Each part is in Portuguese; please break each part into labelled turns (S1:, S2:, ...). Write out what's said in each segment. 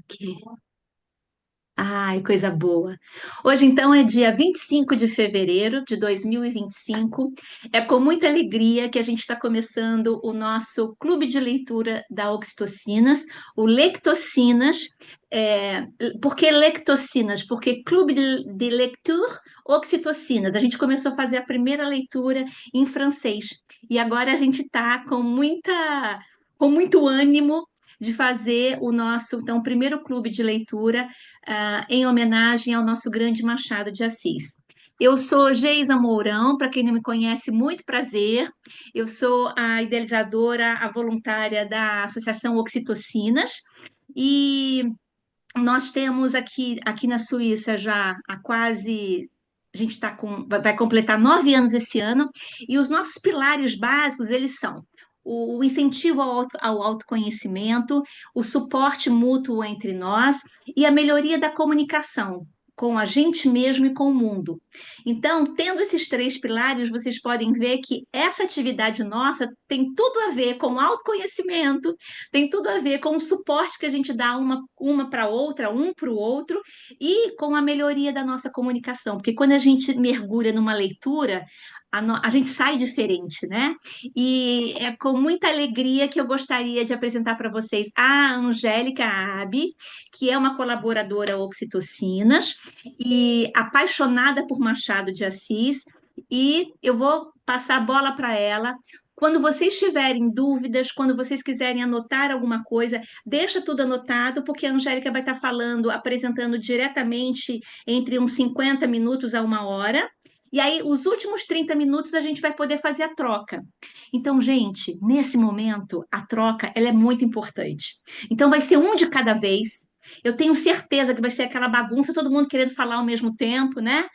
S1: Ok. Ai, coisa boa. Hoje, então, é dia 25 de fevereiro de 2025. É com muita alegria que a gente está começando o nosso clube de leitura da Oxitocinas, o Lectocinas. É, por que Lectocinas? Porque Clube de Lecture Oxitocinas. A gente começou a fazer a primeira leitura em francês e agora a gente está com muito ânimo de fazer o nosso, então, primeiro clube de leitura em homenagem ao nosso grande Machado de Assis. Eu sou Geisa Mourão, para quem não me conhece, muito prazer. Eu sou a idealizadora, a voluntária da Associação Oxitocinas e nós temos aqui na Suíça já há quase. A gente vai completar 9 anos esse ano, e os nossos pilares básicos, eles são o incentivo ao autoconhecimento, o suporte mútuo entre nós e a melhoria da comunicação com a gente mesmo e com o mundo. Então, tendo esses três pilares, vocês podem ver que essa atividade nossa tem tudo a ver com autoconhecimento, tem tudo a ver com o suporte que a gente dá uma para outra, um para o outro, e com a melhoria da nossa comunicação. Porque quando a gente mergulha numa leitura, a gente sai diferente, né? E é com muita alegria que eu gostaria de apresentar para vocês a Angélica Abi, que é uma colaboradora Oxitocinas e apaixonada por Machado de Assis. E eu vou passar a bola para ela. Quando vocês tiverem dúvidas, quando vocês quiserem anotar alguma coisa, deixa tudo anotado, porque a Angélica vai estar falando, apresentando diretamente entre uns 50 minutos a 1 hora. E aí, os últimos 30 minutos, a gente vai poder fazer a troca. Então, gente, nesse momento, a troca, ela é muito importante. Então, vai ser um de cada vez. Eu tenho certeza que vai ser aquela bagunça, todo mundo querendo falar ao mesmo tempo, né?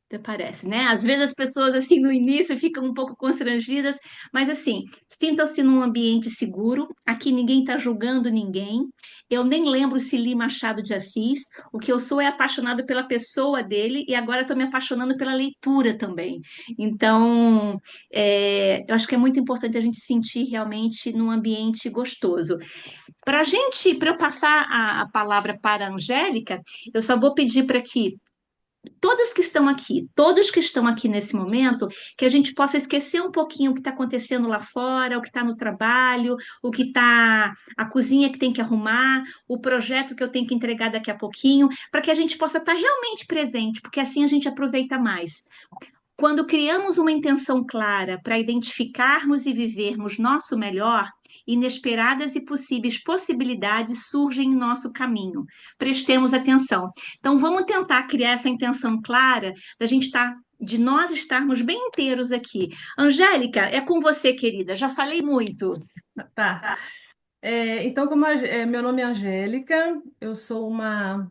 S1: Até parece, né? Às vezes as pessoas, assim, no início ficam um pouco constrangidas, mas, assim, sintam-se num ambiente seguro. Aqui ninguém está julgando ninguém. Eu nem lembro se li Machado de Assis. O que eu sou é apaixonado pela pessoa dele e agora estou me apaixonando pela leitura também. Então, eu acho que é muito importante a gente se sentir realmente num ambiente gostoso. Para eu passar a palavra para a Angélica, eu só vou pedir para que todas que estão aqui, todos que estão aqui nesse momento, que a gente possa esquecer um pouquinho o que está acontecendo lá fora, o que está no trabalho, o que está, a cozinha que tem que arrumar, o projeto que eu tenho que entregar daqui a pouquinho, para que a gente possa estar realmente presente, porque assim a gente aproveita mais. Quando criamos uma intenção clara para identificarmos e vivermos nosso melhor, inesperadas e possíveis possibilidades surgem em nosso caminho. Prestemos atenção. Então, vamos tentar criar essa intenção clara da gente estar, de nós estarmos bem inteiros aqui. Angélica, é com você, querida. Já falei muito.
S2: Tá. Então, meu nome é Angélica, eu sou uma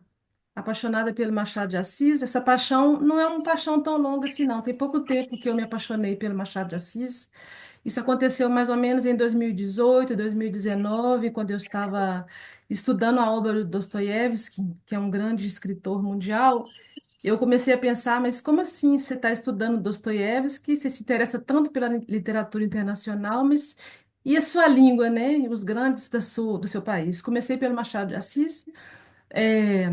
S2: apaixonada pelo Machado de Assis. Essa paixão não é uma paixão tão longa assim, não. Tem pouco tempo que eu me apaixonei pelo Machado de Assis. Isso aconteceu mais ou menos em 2018, 2019, quando eu estava estudando a obra do Dostoiévski, que é um grande escritor mundial. Eu comecei a pensar, mas como assim você está estudando Dostoiévski, você se interessa tanto pela literatura internacional, mas e a sua língua, né? E os grandes do seu país? Comecei pelo Machado de Assis, eh,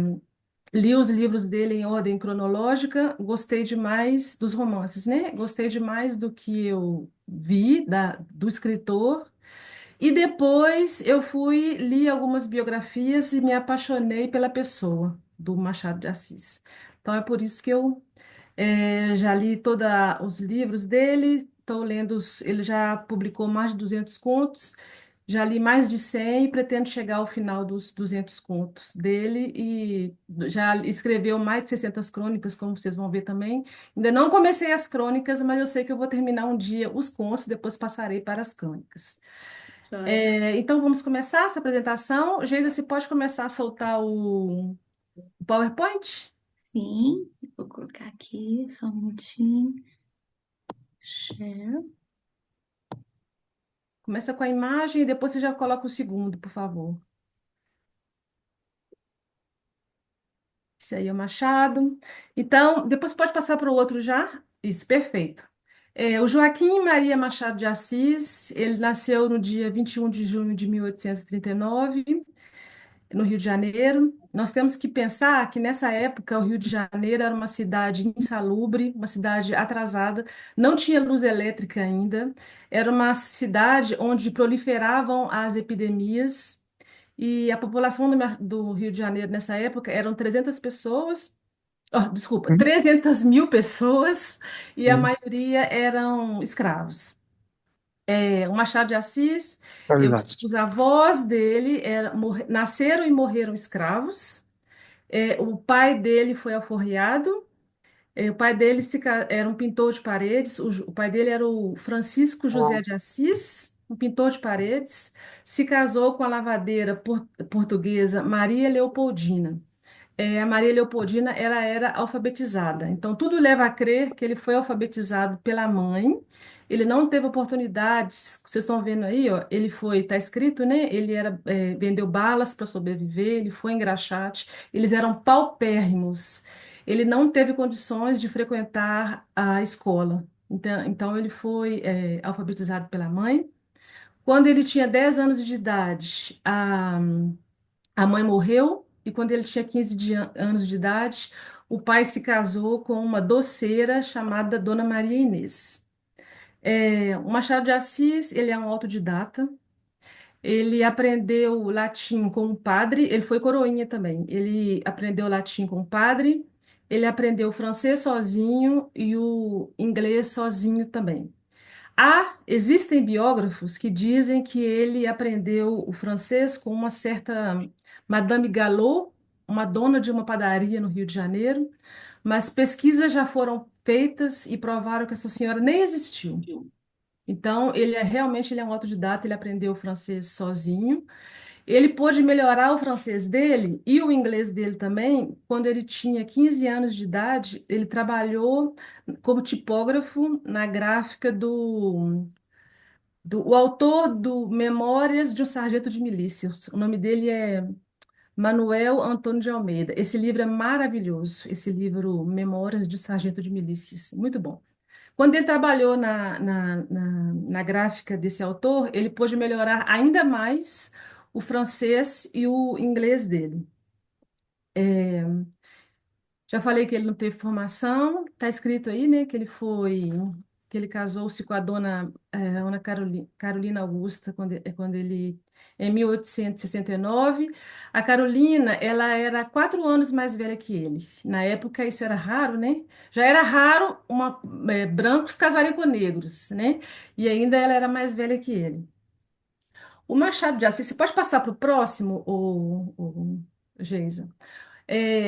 S2: li os livros dele em ordem cronológica, gostei demais dos romances, né? Gostei demais do que eu vi do escritor. E depois eu li algumas biografias e me apaixonei pela pessoa do Machado de Assis. Então é por isso que eu já li todos os livros dele, estou lendo, ele já publicou mais de 200 contos, já li mais de 100 e pretendo chegar ao final dos 200 contos dele e já escreveu mais de 600 crônicas, como vocês vão ver também. Ainda não comecei as crônicas, mas eu sei que eu vou terminar um dia os contos, depois passarei para as crônicas.
S1: Joia.
S2: Então vamos começar essa apresentação. Geisa, você pode começar a soltar o PowerPoint?
S1: Sim, vou colocar aqui, só um minutinho. Share.
S2: Começa com a imagem e depois você já coloca o segundo, por favor. Esse aí é o Machado. Então, depois pode passar para o outro já? Isso, perfeito. O Joaquim Maria Machado de Assis, ele nasceu no dia 21 de junho de 1839. no Rio de Janeiro. Nós temos que pensar que nessa época o Rio de Janeiro era uma cidade insalubre, uma cidade atrasada, não tinha luz elétrica ainda, era uma cidade onde proliferavam as epidemias e a população do Rio de Janeiro nessa época eram 300 pessoas. Desculpa,
S1: Uhum.
S2: 300 mil pessoas e a
S1: Sim,
S2: maioria eram escravos. O Machado de Assis,
S1: exato.
S2: os avós dele nasceram e morreram escravos. O pai dele foi alforriado. O pai dele era um pintor de paredes. O pai dele era o Francisco José de Assis, um pintor de paredes. Se casou com a lavadeira portuguesa Maria Leopoldina. A Maria Leopoldina, ela era alfabetizada. Então, tudo leva a crer que ele foi alfabetizado pela mãe. Ele não teve oportunidades. Vocês estão vendo aí, ó, ele foi, tá escrito, né? Ele vendeu balas para sobreviver, ele foi engraxate. Eles eram paupérrimos. Ele não teve condições de frequentar a escola. Então ele foi, alfabetizado pela mãe. Quando ele tinha 10 anos de idade, a mãe morreu e quando ele tinha 15 anos de idade, o pai se casou com uma doceira chamada Dona Maria Inês. O Machado de Assis, ele é um autodidata. Ele aprendeu latim com um padre, ele foi coroinha também. Ele aprendeu latim com um padre, ele aprendeu francês sozinho e o inglês sozinho também. Existem biógrafos que dizem que ele aprendeu o francês com uma certa Madame Galot, uma dona de uma padaria no Rio de Janeiro, mas pesquisas já foram feitas e provaram que essa senhora nem existiu. Então, ele é um autodidata, ele aprendeu o francês sozinho. Ele pôde melhorar o francês dele e o inglês dele também. Quando ele tinha 15 anos de idade, ele trabalhou como tipógrafo na gráfica o autor do Memórias de um Sargento de Milícia. O nome dele é Manuel Antônio de Almeida. Esse livro é maravilhoso, esse livro Memórias de um Sargento de Milícias, muito bom. Quando ele trabalhou na gráfica desse autor, ele pôde melhorar ainda mais o francês e o inglês dele. Já falei que ele não teve formação, está escrito aí, né, que ele casou-se com a dona Ana Carolina Augusta, quando ele, em 1869. A Carolina, ela era 4 anos mais velha que ele. Na época, isso era raro, né? Já era raro brancos casarem com negros, né? E ainda ela era mais velha que ele. O Machado de Assis, você pode passar para o próximo, Geisa?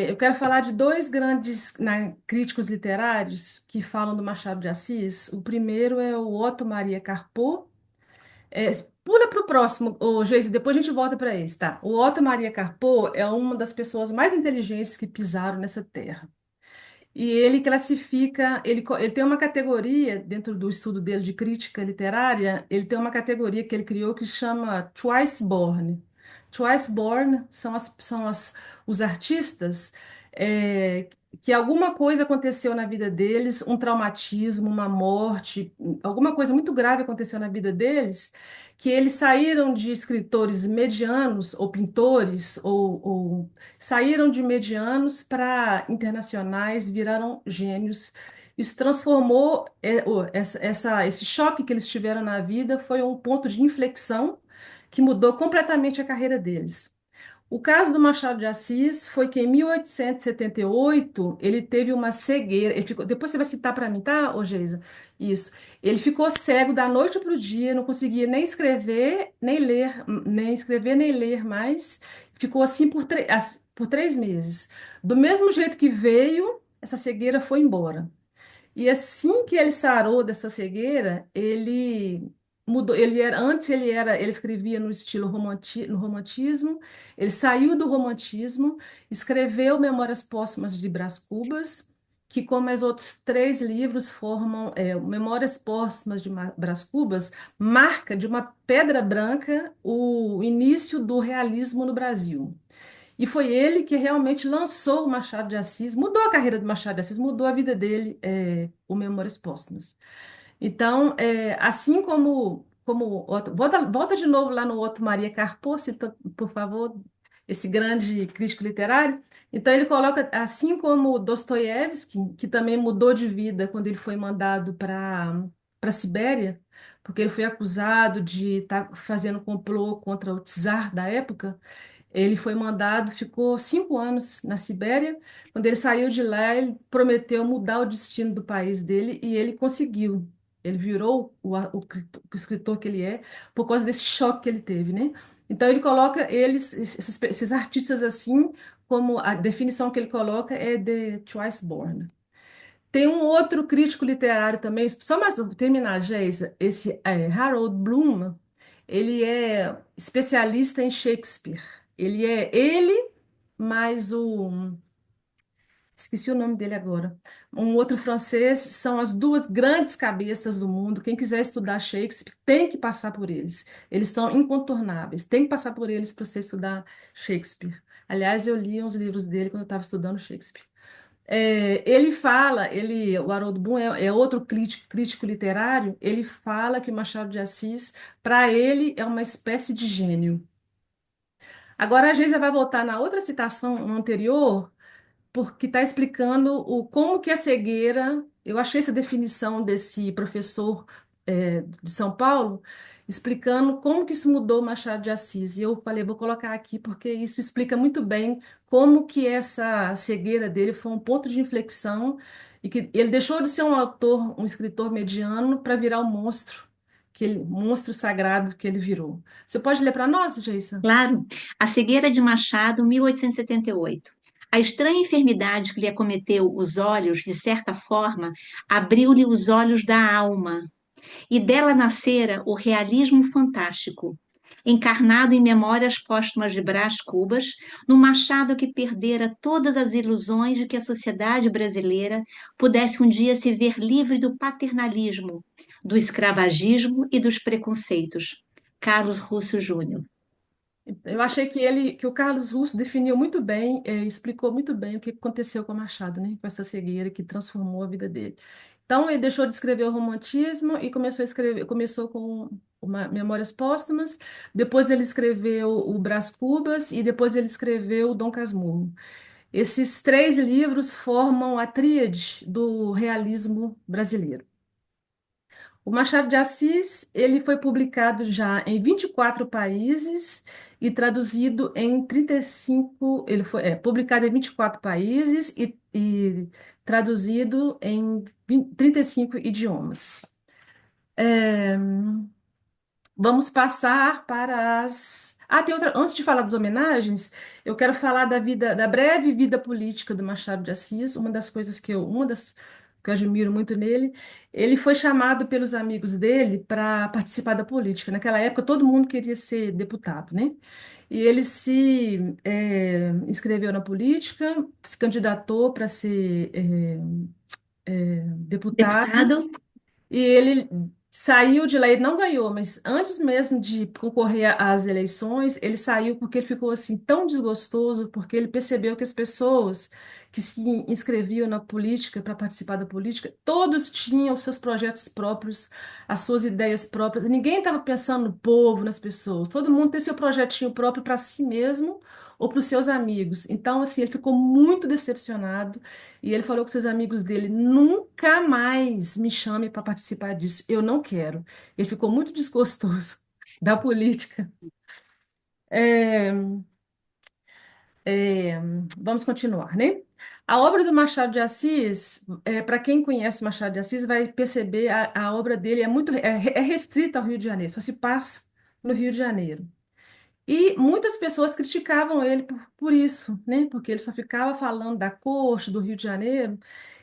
S2: Eu quero falar de dois grandes, né, críticos literários que falam do Machado de Assis. O primeiro é o Otto Maria Carpo. Pula para o próximo, Geise, depois a gente volta para esse, tá? O Otto Maria Carpo é uma das pessoas mais inteligentes que pisaram nessa terra. E ele classifica, ele tem uma categoria, dentro do estudo dele de crítica literária, ele tem uma categoria que ele criou que chama Twice Born. Twice Born os artistas é, que alguma coisa aconteceu na vida deles, um traumatismo, uma morte, alguma coisa muito grave aconteceu na vida deles, que eles saíram de escritores medianos ou pintores ou saíram de medianos para internacionais, viraram gênios. Isso transformou esse choque que eles tiveram na vida foi um ponto de inflexão que mudou completamente a carreira deles. O caso do Machado de Assis foi que em 1878 ele teve uma cegueira. Depois você vai citar para mim, tá, ô Geisa? Isso. Ele ficou cego da noite para o dia, não conseguia nem escrever, nem ler, nem escrever, nem ler mais. Ficou assim por 3 meses. Do mesmo jeito que veio, essa cegueira foi embora. E assim que ele sarou dessa cegueira, ele mudou. Ele escrevia no estilo no romantismo. Ele saiu do romantismo, escreveu Memórias Póstumas de Brás Cubas, que, como os outros 3 livros, formam Memórias Póstumas de Brás Cubas, marca de uma pedra branca o início do realismo no Brasil. E foi ele que realmente lançou o Machado de Assis, mudou a carreira do Machado de Assis, mudou a vida dele, o Memórias Póstumas. Então, assim como volta de novo lá no outro Maria Carpo, por favor. esse grande crítico literário. Então ele coloca, assim como Dostoiévski, que também mudou de vida quando ele foi mandado para a Sibéria, porque ele foi acusado de estar fazendo complô contra o czar da época. Ele foi mandado, ficou 5 anos na Sibéria. Quando ele saiu de lá, ele prometeu mudar o destino do país dele e ele conseguiu. Ele virou o escritor que ele é por causa desse choque que ele teve, né? Então ele coloca esses artistas assim, como a definição que ele coloca é de Twice Born. Tem um outro crítico literário também, só mais vou terminar, Geisa, esse Harold Bloom, ele é especialista em Shakespeare. Ele mais esqueci o nome dele agora, um outro francês, são as duas grandes cabeças do mundo. Quem quiser estudar Shakespeare tem que passar por eles. Eles são incontornáveis, tem que passar por eles para você estudar Shakespeare. Aliás, eu li uns livros dele quando eu estava estudando Shakespeare. Ele fala, o Haroldo Bloom é outro crítico literário, ele fala que o Machado de Assis, para ele, é uma espécie de gênio. Agora, a Geisa vai voltar na outra citação no anterior, porque está explicando como que a cegueira. Eu achei essa definição desse professor de São Paulo, explicando como que isso mudou o Machado de Assis. E eu falei, vou colocar aqui, porque isso explica muito bem como que essa cegueira dele foi um ponto de inflexão e que ele deixou de ser um autor, um escritor mediano, para virar o monstro, monstro sagrado que ele virou. Você pode ler para nós, Jason?
S1: Claro, A Cegueira de Machado, 1878. A estranha enfermidade que lhe acometeu os olhos, de certa forma, abriu-lhe os olhos da alma, e dela nascera o realismo fantástico, encarnado em Memórias Póstumas de Brás Cubas, no Machado que perdera todas as ilusões de que a sociedade brasileira pudesse um dia se ver livre do paternalismo, do escravagismo e dos preconceitos. Carlos Russo Júnior.
S2: Eu achei que o Carlos Russo definiu muito bem, explicou muito bem o que aconteceu com o Machado, né? Com essa cegueira que transformou a vida dele. Então, ele deixou de escrever o romantismo e começou a escrever, começou com Memórias Póstumas, depois ele escreveu o Brás Cubas e depois ele escreveu o Dom Casmurro. Esses três livros formam a tríade do realismo brasileiro. O Machado de Assis, ele foi publicado já em 24 países e traduzido em 35, ele foi publicado em 24 países e traduzido em 35 idiomas. É, Vamos passar para as. Ah, tem outra. Antes de falar das homenagens, eu quero falar da vida, da breve vida política do Machado de Assis. Uma das que eu admiro muito nele. Ele foi chamado pelos amigos dele para participar da política. Naquela época, todo mundo queria ser deputado, né? E ele se inscreveu na política, se candidatou para ser deputado.
S1: Deputado,
S2: E ele saiu de lá, ele não ganhou, mas antes mesmo de concorrer às eleições, ele saiu porque ele ficou assim tão desgostoso, porque ele percebeu que as pessoas que se inscreviam na política, para participar da política, todos tinham os seus projetos próprios, as suas ideias próprias. Ninguém estava pensando no povo, nas pessoas. Todo mundo tem seu projetinho próprio para si mesmo ou para os seus amigos. Então, assim, ele ficou muito decepcionado. E ele falou com seus amigos dele: nunca mais me chame para participar disso, eu não quero. Ele ficou muito desgostoso da política. É, é, Vamos continuar, né? A obra do Machado de Assis, para quem conhece Machado de Assis, vai perceber a obra dele é restrita ao Rio de Janeiro, só se passa no Rio de Janeiro. E muitas pessoas criticavam ele por isso, né? Porque ele só ficava falando da corte, do Rio de Janeiro,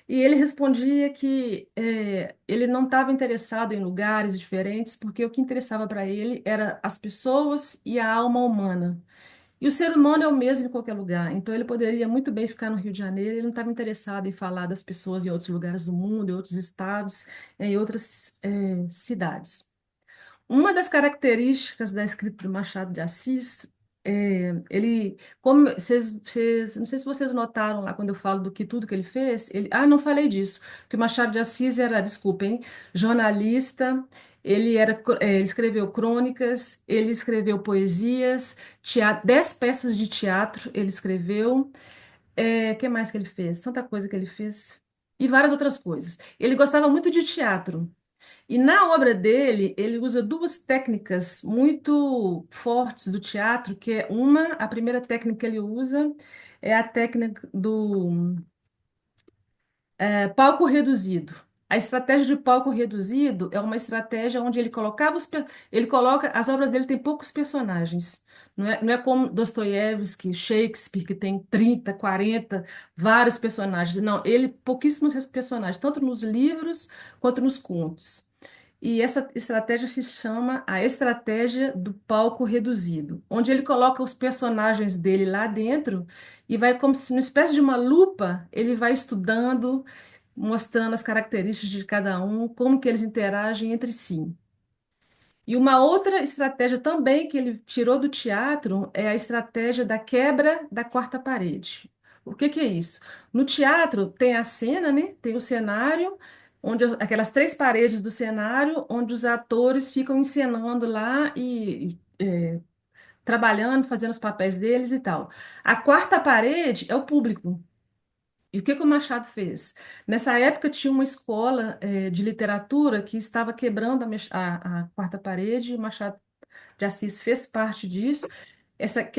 S2: e ele respondia que ele não estava interessado em lugares diferentes, porque o que interessava para ele era as pessoas e a alma humana. E o ser humano é o mesmo em qualquer lugar, então ele poderia muito bem ficar no Rio de Janeiro, ele não estava interessado em falar das pessoas em outros lugares do mundo, em outros estados, em outras cidades. Uma das características da escrita do Machado de Assis como não sei se vocês notaram lá quando eu falo do que tudo que ele fez, não falei disso, que o Machado de Assis era, desculpem, jornalista, Ele escreveu crônicas, ele escreveu poesias, 10 peças de teatro ele escreveu. Que mais que ele fez? Tanta coisa que ele fez. E várias outras coisas. Ele gostava muito de teatro. E na obra dele, ele usa duas técnicas muito fortes do teatro, que é a primeira técnica que ele usa é a técnica do palco reduzido. A estratégia de palco reduzido é uma estratégia onde ele coloca, as obras dele têm poucos personagens. Não é como Dostoiévski, Shakespeare, que tem 30, 40, vários personagens. Não, ele pouquíssimos personagens, tanto nos livros quanto nos contos. E essa estratégia se chama a estratégia do palco reduzido, onde ele coloca os personagens dele lá dentro e vai como se, numa espécie de uma lupa, ele vai estudando, mostrando as características de cada um, como que eles interagem entre si. E uma outra estratégia também que ele tirou do teatro é a estratégia da quebra da quarta parede. O que que é isso? No teatro tem a cena, né? Tem o cenário, onde aquelas três paredes do cenário, onde os atores ficam encenando lá e trabalhando, fazendo os papéis deles e tal. A quarta parede é o público. E o que que o Machado fez? Nessa época tinha uma escola de literatura que estava quebrando a quarta parede, e o Machado de Assis fez parte disso.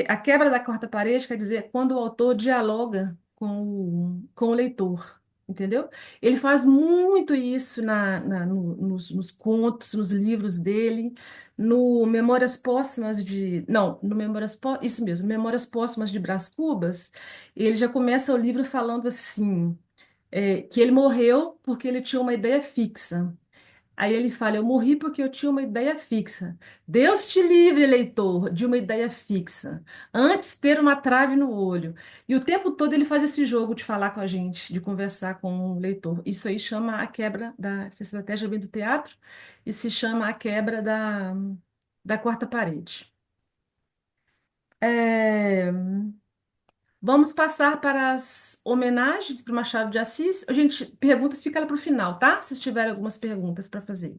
S2: A quebra da quarta parede quer dizer quando o autor dialoga com o leitor, entendeu? Ele faz muito isso nos contos, nos livros dele, no Memórias Póstumas de... Não, no isso mesmo, Memórias Póstumas de Brás Cubas, ele já começa o livro falando assim, que ele morreu porque ele tinha uma ideia fixa. Aí ele fala: Eu morri porque eu tinha uma ideia fixa. Deus te livre, leitor, de uma ideia fixa. Antes ter uma trave no olho. E o tempo todo ele faz esse jogo de falar com a gente, de conversar com o leitor. Isso aí chama a quebra essa estratégia vem do teatro, e se chama a quebra da quarta parede. É, Vamos passar para as homenagens para o Machado de Assis. Gente, perguntas fica lá para o final, tá? Se tiverem algumas perguntas para fazer.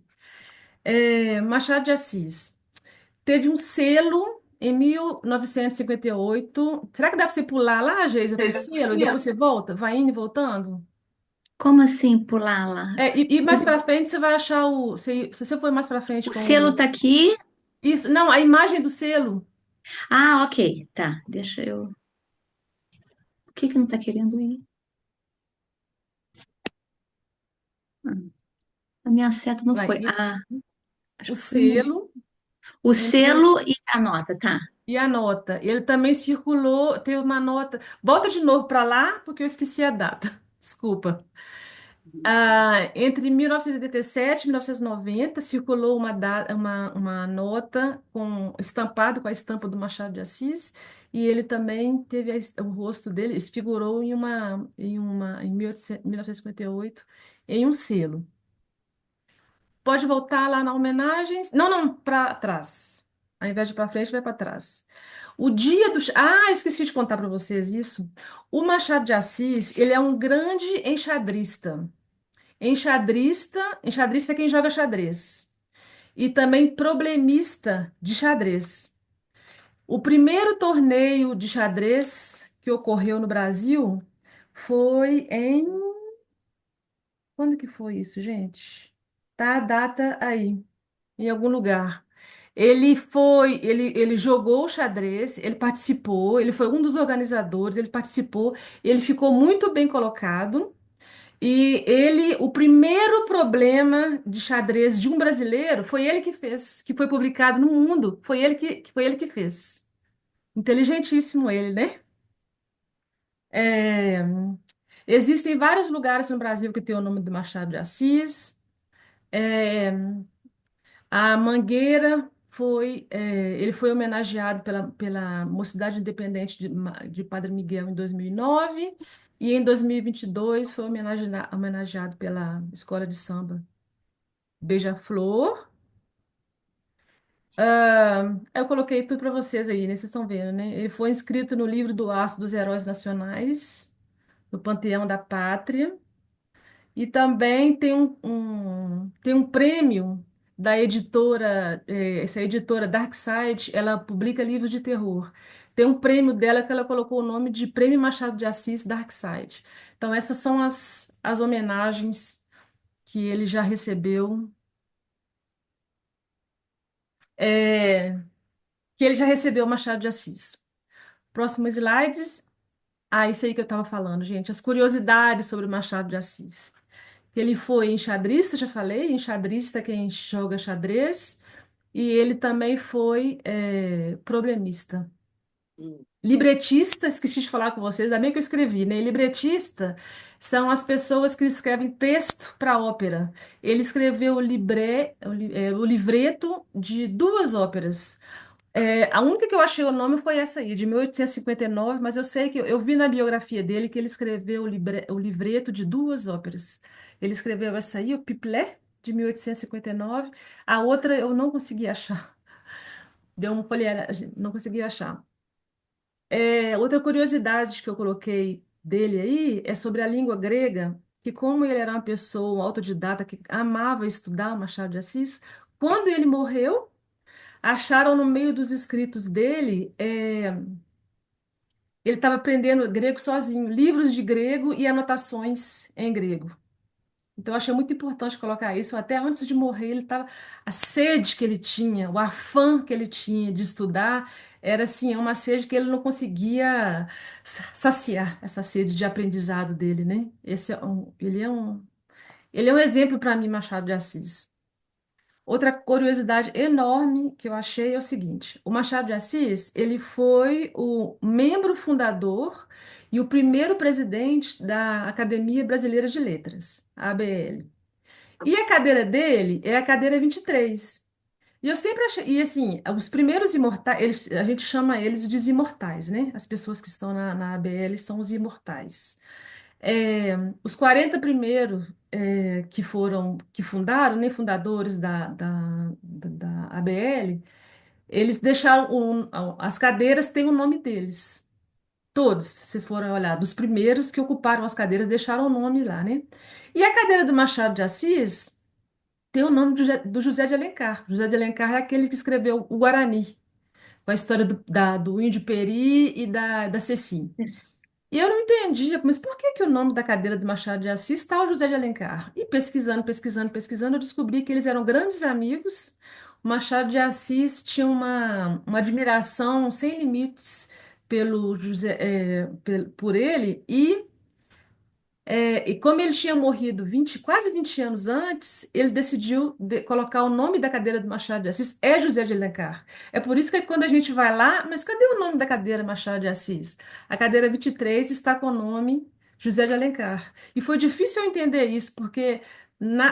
S2: Machado de Assis teve um selo em 1958. Será que dá para você pular lá, Geisa, para o selo e depois você volta? Vai indo e voltando?
S1: Como assim pulá-la?
S2: E mais para frente você vai achar se você for mais para frente
S1: O
S2: com
S1: selo tá aqui.
S2: isso, não, a imagem do selo.
S1: Ah, ok. Tá, deixa eu. Por que que não tá querendo ir? Ah, a minha seta não
S2: Vai,
S1: foi. Ah, acho
S2: o
S1: que foi isso.
S2: selo
S1: O
S2: em mil-
S1: selo e a nota, tá?
S2: e a nota. Ele também circulou, teve uma nota. Volta de novo para lá, porque eu esqueci a data. Desculpa. Entre 1987 e 1990, circulou uma nota estampado com a estampa do Machado de Assis, e ele também teve o rosto dele, figurou em 1958, em um selo. Pode voltar lá na homenagem? Não, não, para trás. Ao invés de para frente, vai para trás. O dia do... eu esqueci de contar para vocês isso. O Machado de Assis, ele é um grande enxadrista. Enxadrista é quem joga xadrez. E também problemista de xadrez. O primeiro torneio de xadrez que ocorreu no Brasil foi em... Quando que foi isso, gente? Tá a data aí, em algum lugar. Ele jogou xadrez, ele participou, ele foi um dos organizadores, ele participou, ele ficou muito bem colocado. O primeiro problema de xadrez de um brasileiro foi ele que fez, que foi publicado no mundo. Foi ele que fez. Inteligentíssimo ele, né? É, Existem vários lugares no Brasil que tem o nome do Machado de Assis. É, a Mangueira ele foi homenageado pela Mocidade Independente de Padre Miguel em 2009 e em 2022 foi homenageado pela Escola de Samba Beija-Flor. Eu coloquei tudo para vocês aí, né? Vocês estão vendo, né? Ele foi inscrito no livro do Aço dos Heróis Nacionais, no Panteão da Pátria. E também tem um prêmio da editora, essa editora Darkside, ela publica livros de terror. Tem um prêmio dela que ela colocou o nome de Prêmio Machado de Assis Darkside. Então, essas são as homenagens que ele já recebeu, é, que ele já recebeu Machado de Assis. Próximo slides. Ah, isso aí que eu estava falando, gente, as curiosidades sobre o Machado de Assis. Ele foi enxadrista, já falei, enxadrista é quem joga xadrez, e ele também foi problemista. Libretista, esqueci de falar com vocês, ainda bem que eu escrevi, né? Libretista são as pessoas que escrevem texto para ópera. Ele escreveu o livreto de duas óperas. A única que eu achei o nome foi essa aí, de 1859, mas eu sei que eu vi na biografia dele que ele escreveu o livreto de duas óperas. Ele escreveu essa aí, o Piplet, de 1859. A outra eu não consegui achar. Deu uma folheiragem, não consegui achar. Outra curiosidade que eu coloquei dele aí é sobre a língua grega, que como ele era uma pessoa um autodidata que amava estudar o Machado de Assis, quando ele morreu, acharam no meio dos escritos dele, ele estava aprendendo grego sozinho, livros de grego e anotações em grego. Então, eu achei muito importante colocar isso. Até antes de morrer, ele estava. A sede que ele tinha, o afã que ele tinha de estudar, era assim, uma sede que ele não conseguia saciar, essa sede de aprendizado dele, né? Ele é um exemplo para mim, Machado de Assis. Outra curiosidade enorme que eu achei é o seguinte: o Machado de Assis, ele foi o membro fundador e o primeiro presidente da Academia Brasileira de Letras, a ABL. E a cadeira dele é a cadeira 23. E eu sempre achei, e assim, os primeiros imortais, a gente chama eles de imortais, né? As pessoas que estão na ABL são os imortais. Os 40 primeiros que fundaram, né, fundadores da ABL, eles deixaram, as cadeiras têm o nome deles. Todos, se vocês forem olhar, dos primeiros que ocuparam as cadeiras, deixaram o nome lá, né? E a cadeira do Machado de Assis tem o nome do José de Alencar. José de Alencar é aquele que escreveu o Guarani, com a história do Índio Peri e da Cecim. E eu não entendia, mas por que que o nome da cadeira de Machado de Assis está o José de Alencar? E pesquisando, pesquisando, pesquisando, eu descobri que eles eram grandes amigos. O Machado de Assis tinha uma admiração sem limites por ele, e como ele tinha morrido quase 20 anos antes, ele decidiu colocar o nome da cadeira do Machado de Assis, é José de Alencar. É por isso que quando a gente vai lá, mas cadê o nome da cadeira Machado de Assis? A cadeira 23 está com o nome José de Alencar. E foi difícil eu entender isso, porque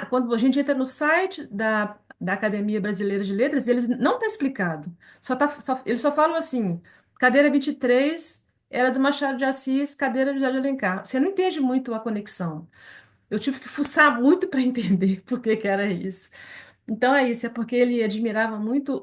S2: quando a gente entra no site da Academia Brasileira de Letras, eles não está explicado. Eles só falam assim, cadeira 23 era do Machado de Assis, cadeira de José de Alencar. Você não entende muito a conexão. Eu tive que fuçar muito para entender por que que era isso. Então é isso, é porque ele admirava muito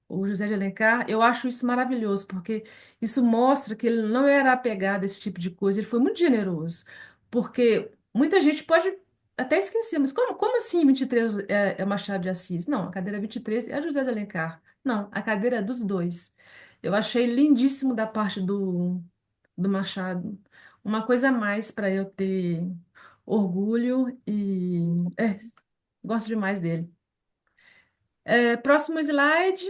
S2: o José de Alencar. Eu acho isso maravilhoso, porque isso mostra que ele não era apegado a esse tipo de coisa, ele foi muito generoso. Porque muita gente pode até esquecer, mas como assim 23 é Machado de Assis? Não, a cadeira 23 é José de Alencar. Não, a cadeira é dos dois. Eu achei lindíssimo da parte do Machado. Uma coisa a mais para eu ter orgulho e gosto demais dele. Próximo slide.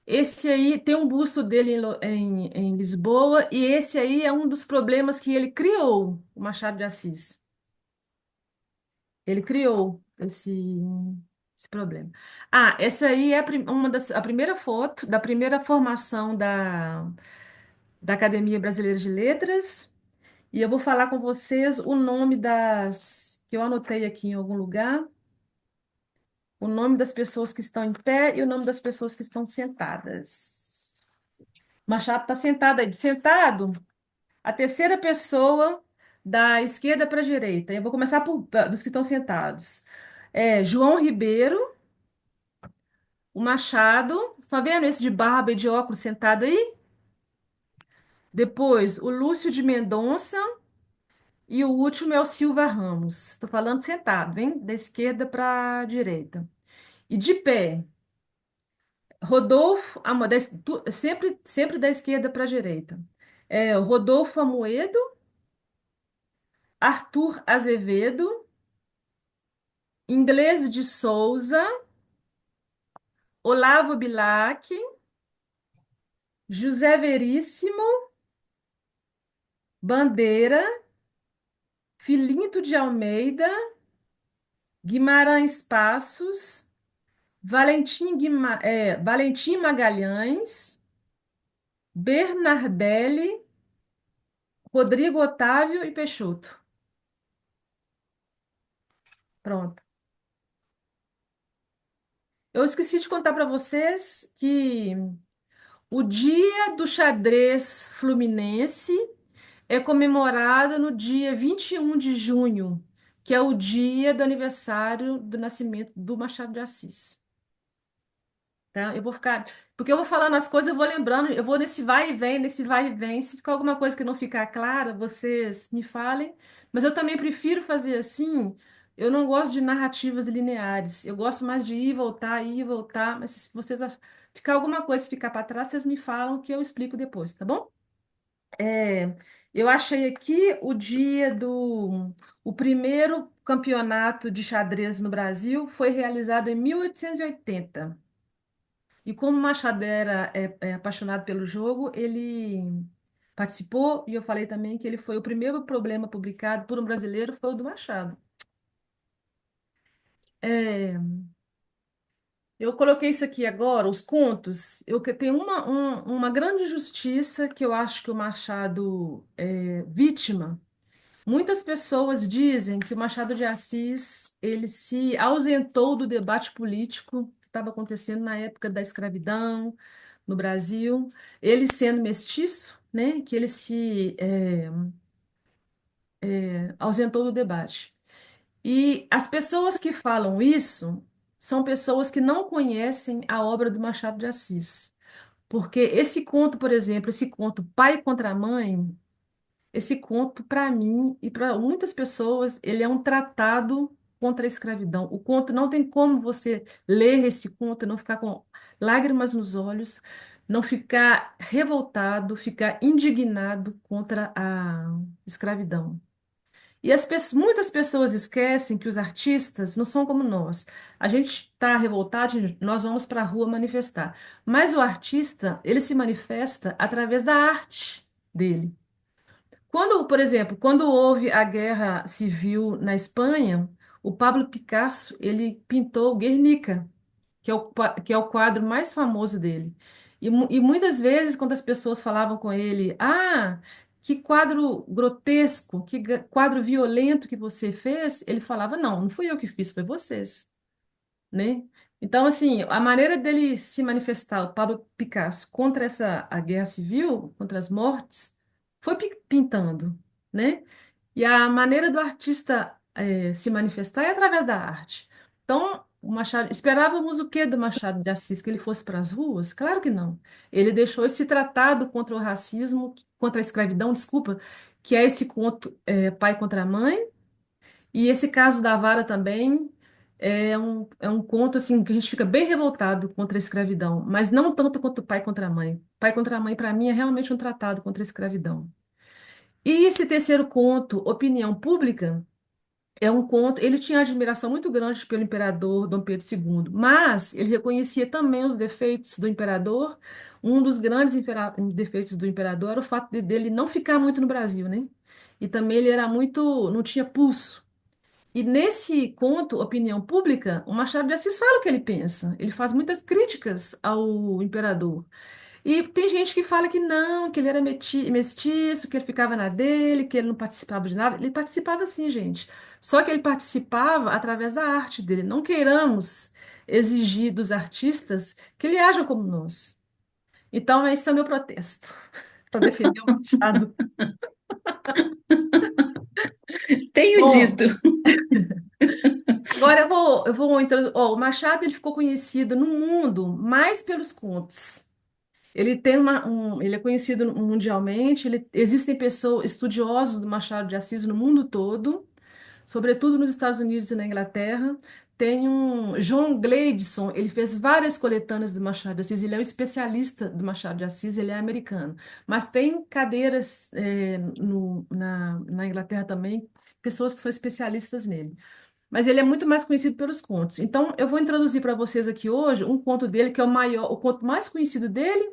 S2: Esse aí tem um busto dele em Lisboa, e esse aí é um dos problemas que ele criou, o Machado de Assis. Ele criou esse problema. Ah, essa aí é a primeira foto da primeira formação da Academia Brasileira de Letras. E eu vou falar com vocês o nome que eu anotei aqui em algum lugar, o nome das pessoas que estão em pé e o nome das pessoas que estão sentadas. Machado está sentado aí. Sentado, a terceira pessoa da esquerda para a direita. Eu vou começar dos que estão sentados. João Ribeiro, o Machado. Está vendo esse de barba e de óculos sentado aí? Depois, o Lúcio de Mendonça. E o último é o Silva Ramos. Estou falando sentado, vem da esquerda para a direita. E de pé, Rodolfo, sempre da esquerda para a direita. É, Rodolfo Amoedo, Arthur Azevedo, Inglês de Souza, Olavo Bilac, José Veríssimo, Bandeira, Filinto de Almeida, Guimarães Passos, Valentim Magalhães, Bernardelli, Rodrigo Otávio e Peixoto. Pronto. Eu esqueci de contar para vocês que o Dia do Xadrez Fluminense é comemorado no dia 21 de junho, que é o dia do aniversário do nascimento do Machado de Assis. Tá? Eu vou ficar, porque eu vou falando as coisas, eu vou lembrando, eu vou nesse vai e vem, nesse vai e vem. Se ficar alguma coisa que não ficar clara, vocês me falem. Mas eu também prefiro fazer assim. Eu não gosto de narrativas lineares. Eu gosto mais de ir e voltar. Mas se vocês ficar alguma coisa, se ficar para trás, vocês me falam que eu explico depois, tá bom? É, eu achei aqui o primeiro campeonato de xadrez no Brasil foi realizado em 1880. E como o Machado é apaixonado pelo jogo, ele participou, e eu falei também que ele foi o primeiro problema publicado por um brasileiro, foi o do Machado. É, eu coloquei isso aqui agora, os contos. Eu que tenho uma grande justiça que eu acho que o Machado é vítima. Muitas pessoas dizem que o Machado de Assis ele se ausentou do debate político que estava acontecendo na época da escravidão no Brasil, ele sendo mestiço, né, que ele se ausentou do debate. E as pessoas que falam isso são pessoas que não conhecem a obra do Machado de Assis. Porque esse conto, por exemplo, esse conto Pai contra Mãe, esse conto, para mim e para muitas pessoas, ele é um tratado contra a escravidão. O conto não tem como você ler esse conto e não ficar com lágrimas nos olhos, não ficar revoltado, ficar indignado contra a escravidão. E muitas pessoas esquecem que os artistas não são como nós. A gente está revoltado, nós vamos para a rua manifestar. Mas o artista, ele se manifesta através da arte dele. Quando, por exemplo, quando houve a guerra civil na Espanha, o Pablo Picasso, ele pintou Guernica, que é o quadro mais famoso dele. E muitas vezes, quando as pessoas falavam com ele, que quadro grotesco, quadro violento que você fez, ele falava, não fui eu que fiz, foi vocês, né? Então, assim, a maneira dele se manifestar, o Pablo Picasso, contra a guerra civil, contra as mortes, foi pintando, né? E a maneira do artista se manifestar é através da arte. Então, o Machado, esperávamos o quê do Machado de Assis? Que ele fosse para as ruas? Claro que não. Ele deixou esse tratado contra o racismo, contra a escravidão, desculpa, que é esse conto Pai contra a Mãe, e esse caso da vara também é um conto assim que a gente fica bem revoltado contra a escravidão, mas não tanto quanto o pai contra a mãe. Pai contra a mãe, para mim, é realmente um tratado contra a escravidão. E esse terceiro conto, Opinião Pública, é um conto. Ele tinha admiração muito grande pelo imperador Dom Pedro II, mas ele reconhecia também os defeitos do imperador. Um dos grandes defeitos do imperador era o fato dele não ficar muito no Brasil, né? E também ele era muito, não tinha pulso. E nesse conto, Opinião Pública, o Machado de Assis fala o que ele pensa. Ele faz muitas críticas ao imperador. E tem gente que fala que não, que ele era mestiço, que ele ficava na dele, que ele não participava de nada. Ele participava sim, gente. Só que ele participava através da arte dele. Não queiramos exigir dos artistas que ele haja como nós. Então, esse é o meu protesto para defender o Machado.
S1: Tenho
S2: Bom,
S1: dito.
S2: agora o Machado ele ficou conhecido no mundo mais pelos contos. Ele é conhecido mundialmente. Existem pessoas estudiosos do Machado de Assis no mundo todo, sobretudo nos Estados Unidos e na Inglaterra. Tem um João Gleidson, ele fez várias coletâneas do Machado de Assis, ele é um especialista do Machado de Assis, ele é americano. Mas tem cadeiras na Inglaterra também, pessoas que são especialistas nele. Mas ele é muito mais conhecido pelos contos. Então, eu vou introduzir para vocês aqui hoje um conto dele que é o maior, o conto mais conhecido dele,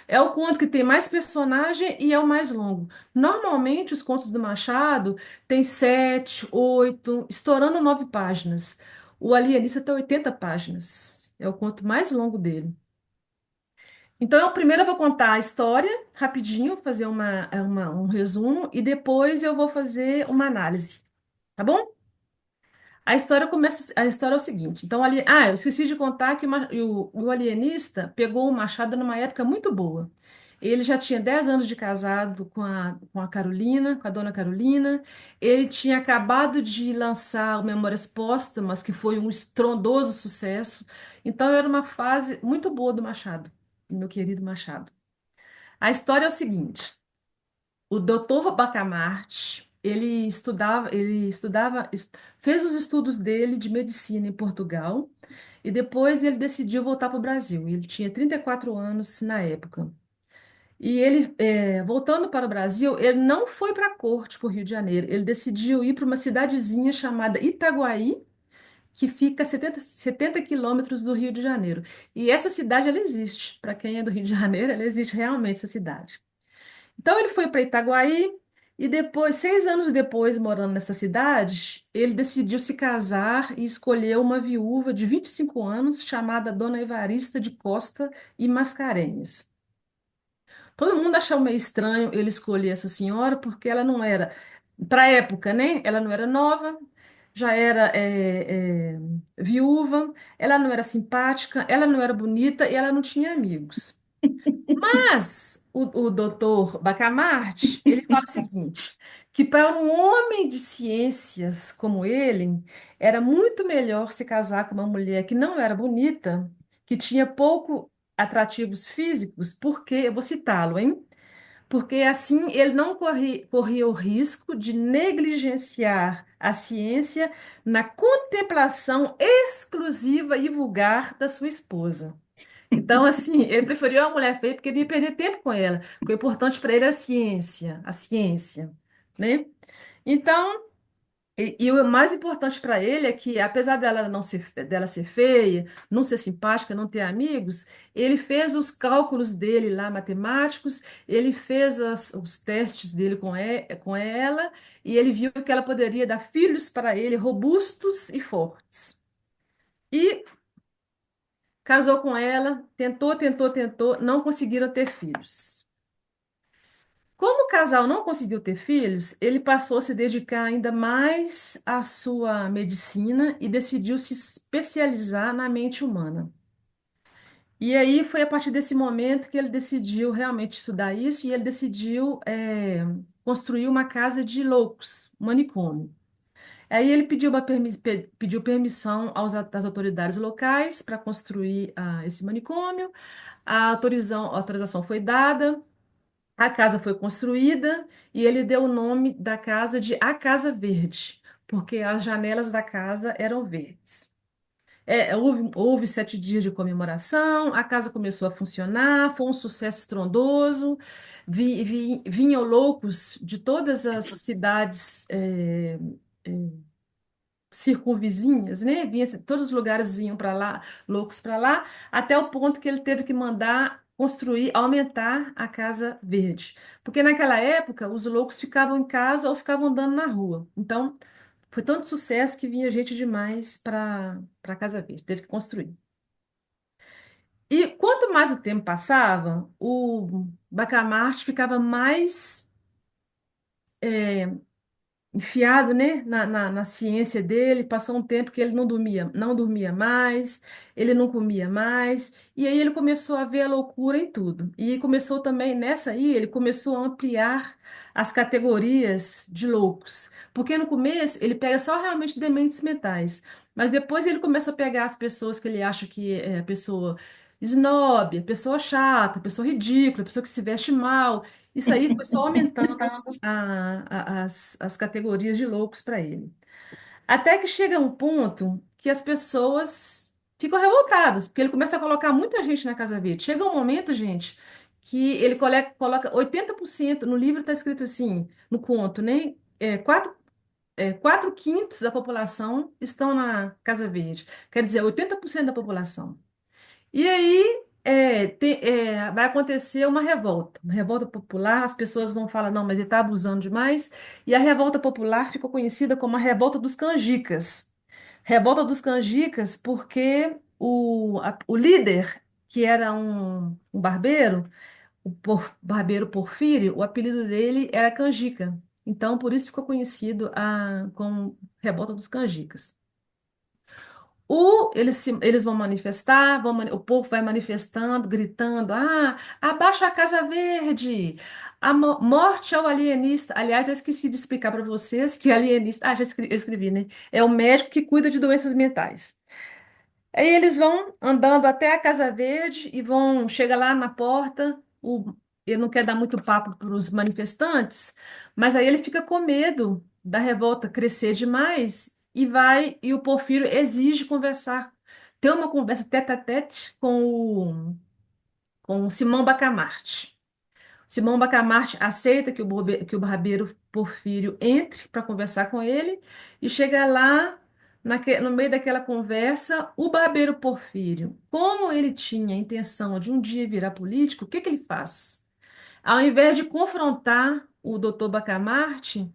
S2: é o conto que tem mais personagem e é o mais longo. Normalmente, os contos do Machado têm 7, 8, estourando 9 páginas. O Alienista tem 80 páginas. É o conto mais longo dele. Então, primeiro eu vou contar a história rapidinho, fazer um resumo, e depois eu vou fazer uma análise. Tá bom? A história é o seguinte. Então, eu esqueci de contar que o alienista pegou o Machado numa época muito boa. Ele já tinha 10 anos de casado com a Carolina, com a dona Carolina. Ele tinha acabado de lançar o Memórias Póstumas, que foi um estrondoso sucesso. Então, era uma fase muito boa do Machado, meu querido Machado. A história é o seguinte. O doutor Bacamarte, fez os estudos dele de medicina em Portugal e depois ele decidiu voltar para o Brasil. Ele tinha 34 anos na época. E ele, voltando para o Brasil, ele não foi para a corte, para o Rio de Janeiro. Ele decidiu ir para uma cidadezinha chamada Itaguaí, que fica a 70 quilômetros do Rio de Janeiro. E essa cidade, ela existe. Para quem é do Rio de Janeiro, ela existe realmente, essa cidade. Então ele foi para Itaguaí e depois, 6 anos depois, morando nessa cidade, ele decidiu se casar e escolheu uma viúva de 25 anos chamada Dona Evarista de Costa e Mascarenhas. Todo mundo achou meio estranho ele escolher essa senhora porque ela não era, para a época, né? Ela não era nova, já era viúva, ela não era simpática, ela não era bonita e ela não tinha amigos. Mas o doutor Bacamarte, ele fala o seguinte, que para um homem de ciências como ele, era muito melhor se casar com uma mulher que não era bonita, que tinha pouco atrativos físicos, porque, eu vou citá-lo, hein? Porque assim ele não corria o risco de negligenciar a ciência na contemplação exclusiva e vulgar da sua esposa. Então, assim, ele preferiu a mulher feia porque ele ia perder tempo com ela. Porque o importante para ele era a ciência, né? Então, e o mais importante para ele é que, apesar dela ser feia, não ser simpática, não ter amigos, ele fez os cálculos dele lá, matemáticos, ele fez os testes dele com ela, e ele viu que ela poderia dar filhos para ele robustos e fortes. E casou com ela, tentou, tentou, tentou, não conseguiram ter filhos. Como o casal não conseguiu ter filhos, ele passou a se dedicar ainda mais à sua medicina e decidiu se especializar na mente humana. E aí foi a partir desse momento que ele decidiu realmente estudar isso e ele decidiu construir uma casa de loucos, um manicômio. Aí ele pediu permissão às autoridades locais para construir esse manicômio. A autorização foi dada, a casa foi construída e ele deu o nome da casa de A Casa Verde, porque as janelas da casa eram verdes. Houve 7 dias de comemoração, a casa começou a funcionar, foi um sucesso estrondoso. Vinham loucos de todas as cidades circunvizinhas, né? Todos os lugares vinham para lá, loucos para lá, até o ponto que ele teve que mandar construir, aumentar a Casa Verde. Porque naquela época os loucos ficavam em casa ou ficavam andando na rua. Então, foi tanto sucesso que vinha gente demais para a Casa Verde, teve que construir. E quanto mais o tempo passava, o Bacamarte ficava mais enfiado, né, na ciência dele, passou um tempo que ele não dormia mais, ele não comia mais, e aí ele começou a ver a loucura em tudo. E começou também, nessa aí, ele começou a ampliar as categorias de loucos, porque no começo ele pega só realmente dementes mentais, mas depois ele começa a pegar as pessoas que ele acha que é a pessoa snob, a pessoa chata, a pessoa ridícula, a pessoa que se veste mal. Isso aí foi só aumentando as categorias de loucos para ele. Até que chega um ponto que as pessoas ficam revoltadas, porque ele começa a colocar muita gente na Casa Verde. Chega um momento, gente, que ele coloca 80%, no livro está escrito assim, no conto, né? Quatro quintos da população estão na Casa Verde. Quer dizer, 80% da população. E aí vai acontecer uma revolta popular, as pessoas vão falar, não, mas ele está abusando demais, e a revolta popular ficou conhecida como a revolta dos canjicas. Revolta dos canjicas porque o líder, que era um barbeiro, barbeiro Porfírio, o apelido dele era canjica. Então, por isso ficou conhecido como revolta dos canjicas. Eles vão manifestar, o povo vai manifestando, gritando: abaixa a Casa Verde, morte ao alienista. Aliás, eu esqueci de explicar para vocês que alienista. Eu escrevi, né? É o médico que cuida de doenças mentais. Aí eles vão andando até a Casa Verde e chega lá na porta. Ele não quer dar muito papo para os manifestantes, mas aí ele fica com medo da revolta crescer demais e o Porfírio exige ter uma conversa tete a tete com o Simão Bacamarte. Simão Bacamarte aceita que o barbeiro Porfírio entre para conversar com ele e chega lá, no meio daquela conversa, o barbeiro Porfírio, como ele tinha a intenção de um dia virar político, o que que ele faz? Ao invés de confrontar o doutor Bacamarte,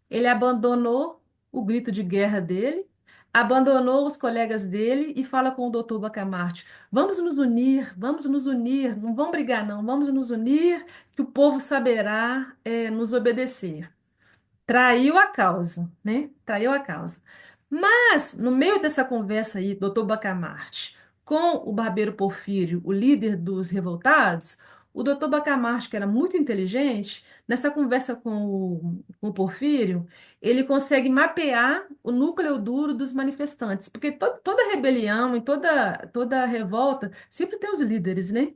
S2: ele abandonou o grito de guerra dele, abandonou os colegas dele e fala com o doutor Bacamarte: vamos nos unir, não vamos brigar, não, vamos nos unir, que o povo saberá, nos obedecer. Traiu a causa, né? Traiu a causa. Mas, no meio dessa conversa aí, doutor Bacamarte, com o barbeiro Porfírio, o líder dos revoltados, o doutor Bacamarte, que era muito inteligente, nessa conversa com o Porfírio, ele consegue mapear o núcleo duro dos manifestantes, porque toda rebelião e toda revolta sempre tem os líderes, né?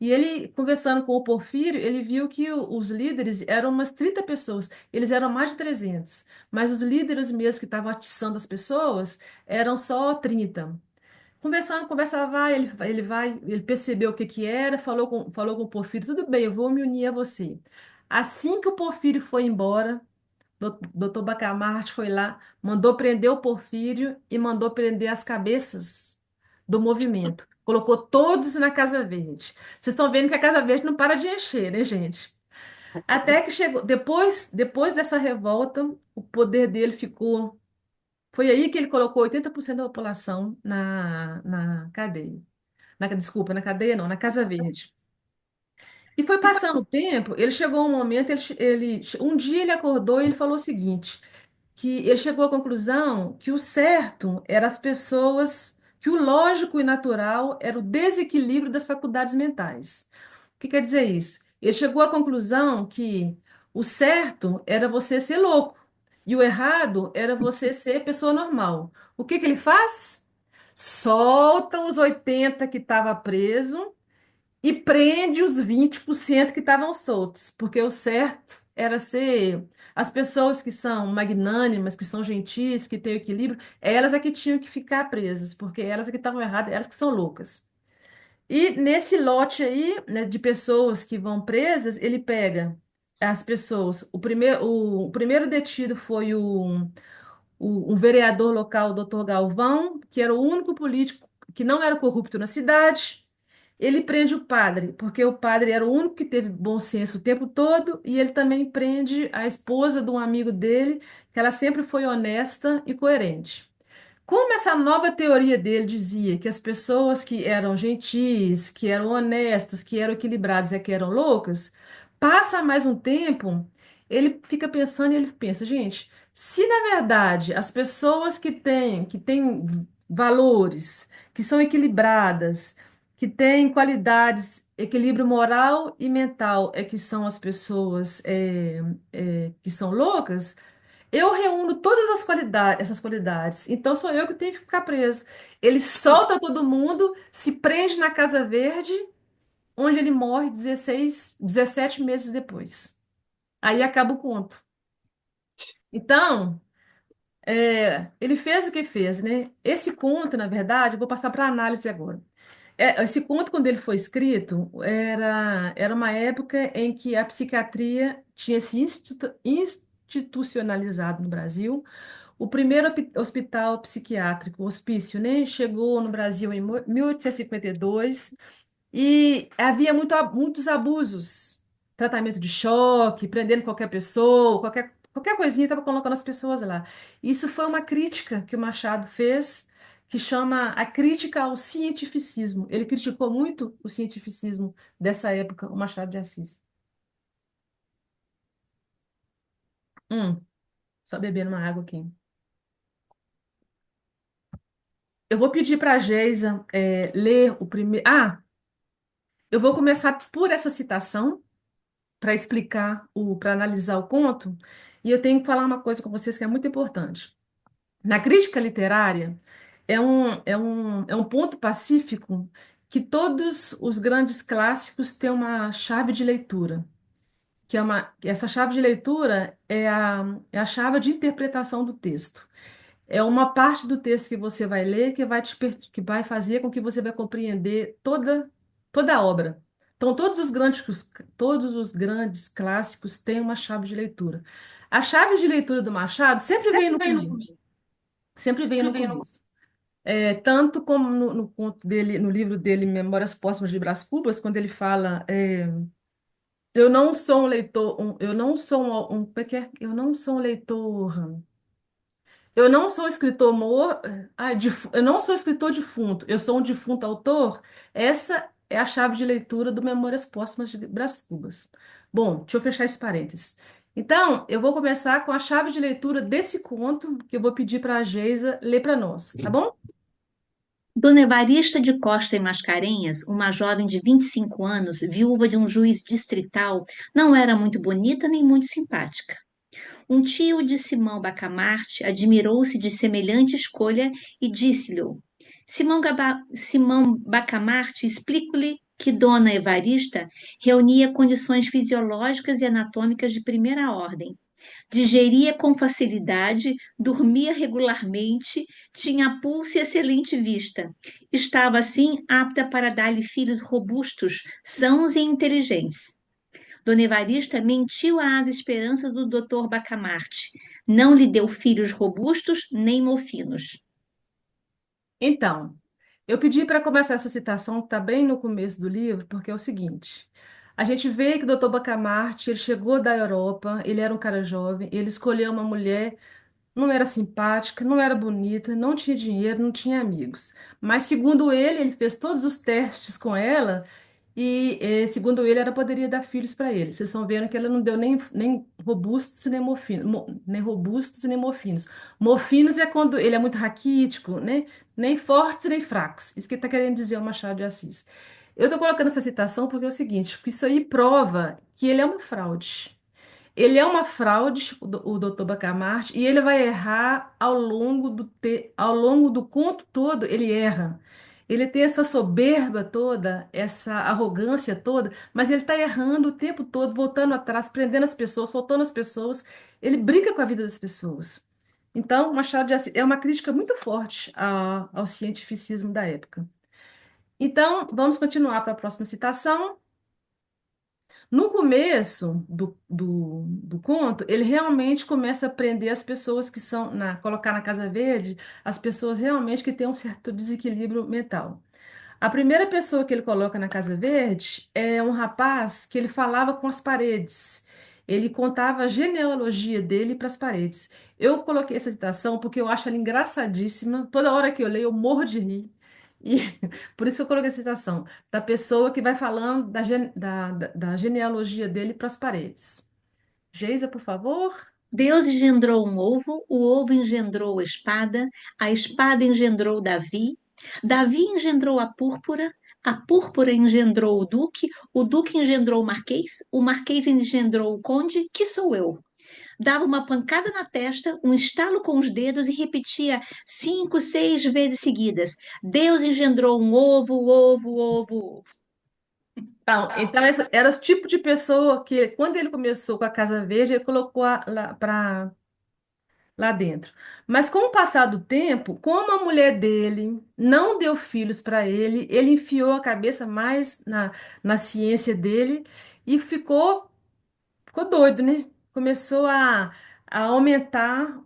S2: E ele, conversando com o Porfírio, ele viu que os líderes eram umas 30 pessoas. Eles eram mais de 300, mas os líderes mesmo que estavam atiçando as pessoas eram só 30. Conversando, conversa vai, ele percebeu o que que era, falou com o Porfírio: tudo bem, eu vou me unir a você. Assim que o Porfírio foi embora, doutor Bacamarte foi lá, mandou prender o Porfírio e mandou prender as cabeças do movimento. Colocou todos na Casa Verde. Vocês estão vendo que a Casa Verde não para de encher, né, gente? Até que chegou, depois dessa revolta, o poder dele ficou. Foi aí que ele colocou 80% da população na cadeia. Desculpa, na cadeia não, na Casa Verde. E foi passando o tempo, ele chegou um momento, um dia ele acordou e ele falou o seguinte: que ele chegou à conclusão que o certo era as pessoas, que o lógico e natural era o desequilíbrio das faculdades mentais. O que quer dizer isso? Ele chegou à conclusão que o certo era você ser louco e o errado era você ser pessoa normal. O que que ele faz? Solta os 80 que estava preso e prende os 20% que estavam soltos, porque o certo era ser as pessoas que são magnânimas, que são gentis, que têm equilíbrio, elas é que tinham que ficar presas, porque elas é que estavam erradas, elas que são loucas. E nesse lote aí, né, de pessoas que vão presas, ele pega as pessoas. O primeiro detido foi um vereador local, o doutor Galvão, que era o único político que não era corrupto na cidade. Ele prende o padre, porque o padre era o único que teve bom senso o tempo todo, e ele também prende a esposa de um amigo dele, que ela sempre foi honesta e coerente. Como essa nova teoria dele dizia que as pessoas que eram gentis, que eram honestas, que eram equilibradas e que eram loucas, passa mais um tempo, ele fica pensando e ele pensa, gente, se na verdade as pessoas que têm valores, que são equilibradas, que têm qualidades, equilíbrio moral e mental, é que são as pessoas que são loucas, eu reúno todas essas qualidades, então sou eu que tenho que ficar preso. Ele solta todo mundo, se prende na Casa Verde, onde ele morre 17 meses depois. Aí acaba o conto. Então, Ele fez o que fez, né? Esse conto, na verdade, eu vou passar para análise agora. Esse conto, quando ele foi escrito, era uma época em que a psiquiatria tinha se institucionalizado no Brasil. O primeiro hospital psiquiátrico, hospício, né, chegou no Brasil em 1852 e havia muitos abusos. Tratamento de choque, prendendo qualquer pessoa, qualquer coisinha estava colocando as pessoas lá. Isso foi uma crítica que o Machado fez, que chama a crítica ao cientificismo. Ele criticou muito o cientificismo dessa época, o Machado de Assis. Hum, só bebendo uma água aqui. Eu vou pedir para a Geisa ler o primeiro. Ah, eu vou começar por essa citação para para analisar o conto, e eu tenho que falar uma coisa com vocês que é muito importante. Na crítica literária, é um ponto pacífico que todos os grandes clássicos têm uma chave de leitura, essa chave de leitura é a chave de interpretação do texto. É uma parte do texto que você vai ler que que vai fazer com que você vai compreender toda a obra. Então, todos os grandes clássicos têm uma chave de leitura. A chave de leitura do Machado sempre vem no começo. Sempre vem no começo. Tanto como no conto dele, no livro dele, Memórias Póstumas de Brás Cubas, quando ele fala, eu não sou um leitor, eu não sou como é que é? Eu não sou um leitor. Eu não sou escritor eu não sou escritor defunto, eu sou um defunto autor. Essa é a chave de leitura do Memórias Póstumas de Brás Cubas. Bom, deixa eu fechar esse parênteses. Então, eu vou começar com a chave de leitura desse conto que eu vou pedir para a Geisa ler para nós, tá bom?
S1: Dona Evarista de Costa e Mascarenhas, uma jovem de 25 anos, viúva de um juiz distrital, não era muito bonita nem muito simpática. Um tio de Simão Bacamarte admirou-se de semelhante escolha e disse-lhe: Simão Bacamarte, explico-lhe que Dona Evarista reunia condições fisiológicas e anatômicas de primeira ordem. Digeria com facilidade, dormia regularmente, tinha pulso e excelente vista. Estava, assim, apta para dar-lhe filhos robustos, sãos e inteligentes. Dona Evarista mentiu às esperanças do doutor Bacamarte. Não lhe deu filhos robustos nem mofinos.
S2: Então, eu pedi para começar essa citação, que está bem no começo do livro, porque é o seguinte. A gente vê que o Dr. Bacamarte, ele chegou da Europa, ele era um cara jovem, ele escolheu uma mulher. Não era simpática, não era bonita, não tinha dinheiro, não tinha amigos. Mas, segundo ele, ele fez todos os testes com ela e, segundo ele, ela poderia dar filhos para ele. Vocês estão vendo que ela não deu nem robustos nem mofinos, nem robustos nem mofinos. Mofinos é quando ele é muito raquítico, né? Nem fortes nem fracos. Isso que ele está querendo dizer o Machado de Assis. Eu estou colocando essa citação porque é o seguinte, porque isso aí prova que ele é uma fraude. Ele é uma fraude, o Dr. Bacamarte, e ele vai errar ao longo do conto todo, ele erra. Ele tem essa soberba toda, essa arrogância toda, mas ele está errando o tempo todo, voltando atrás, prendendo as pessoas, soltando as pessoas. Ele brinca com a vida das pessoas. Então, Machado de Assis é uma crítica muito forte ao cientificismo da época. Então, vamos continuar para a próxima citação. No começo do conto, ele realmente começa a prender as pessoas que colocar na Casa Verde, as pessoas realmente que têm um certo desequilíbrio mental. A primeira pessoa que ele coloca na Casa Verde é um rapaz que ele falava com as paredes. Ele contava a genealogia dele para as paredes. Eu coloquei essa citação porque eu acho ela engraçadíssima. Toda hora que eu leio, eu morro de rir. E por isso que eu coloquei essa citação da pessoa que vai falando da genealogia dele para as paredes. Geisa, por favor.
S1: Deus engendrou um ovo, o ovo engendrou a espada engendrou Davi, Davi engendrou a púrpura engendrou o duque engendrou o marquês engendrou o conde, que sou eu. Dava uma pancada na testa, um estalo com os dedos e repetia 5, 6 vezes seguidas. Deus engendrou um ovo, ovo, ovo, ovo.
S2: Então, esse era o tipo de pessoa que, quando ele começou com a Casa Verde, ele colocou lá dentro. Mas com o passar do tempo, como a mulher dele não deu filhos para ele, ele enfiou a cabeça mais na ciência dele e ficou doido, né? Começou a aumentar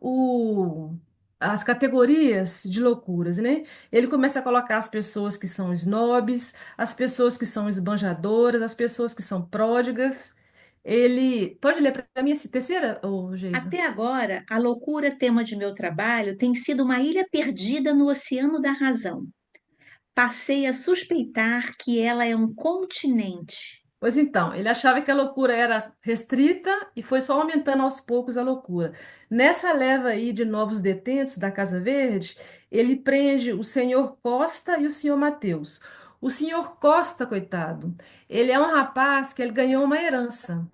S2: as categorias de loucuras, né? Ele começa a colocar as pessoas que são snobs, as pessoas que são esbanjadoras, as pessoas que são pródigas. Ele pode ler para mim essa terceira, ô Geisa?
S1: Até agora, a loucura, tema de meu trabalho, tem sido uma ilha perdida no oceano da razão. Passei a suspeitar que ela é um continente.
S2: Pois então, ele achava que a loucura era restrita e foi só aumentando aos poucos a loucura. Nessa leva aí de novos detentos da Casa Verde, ele prende o senhor Costa e o senhor Mateus. O senhor Costa, coitado, ele é um rapaz que ele ganhou uma herança.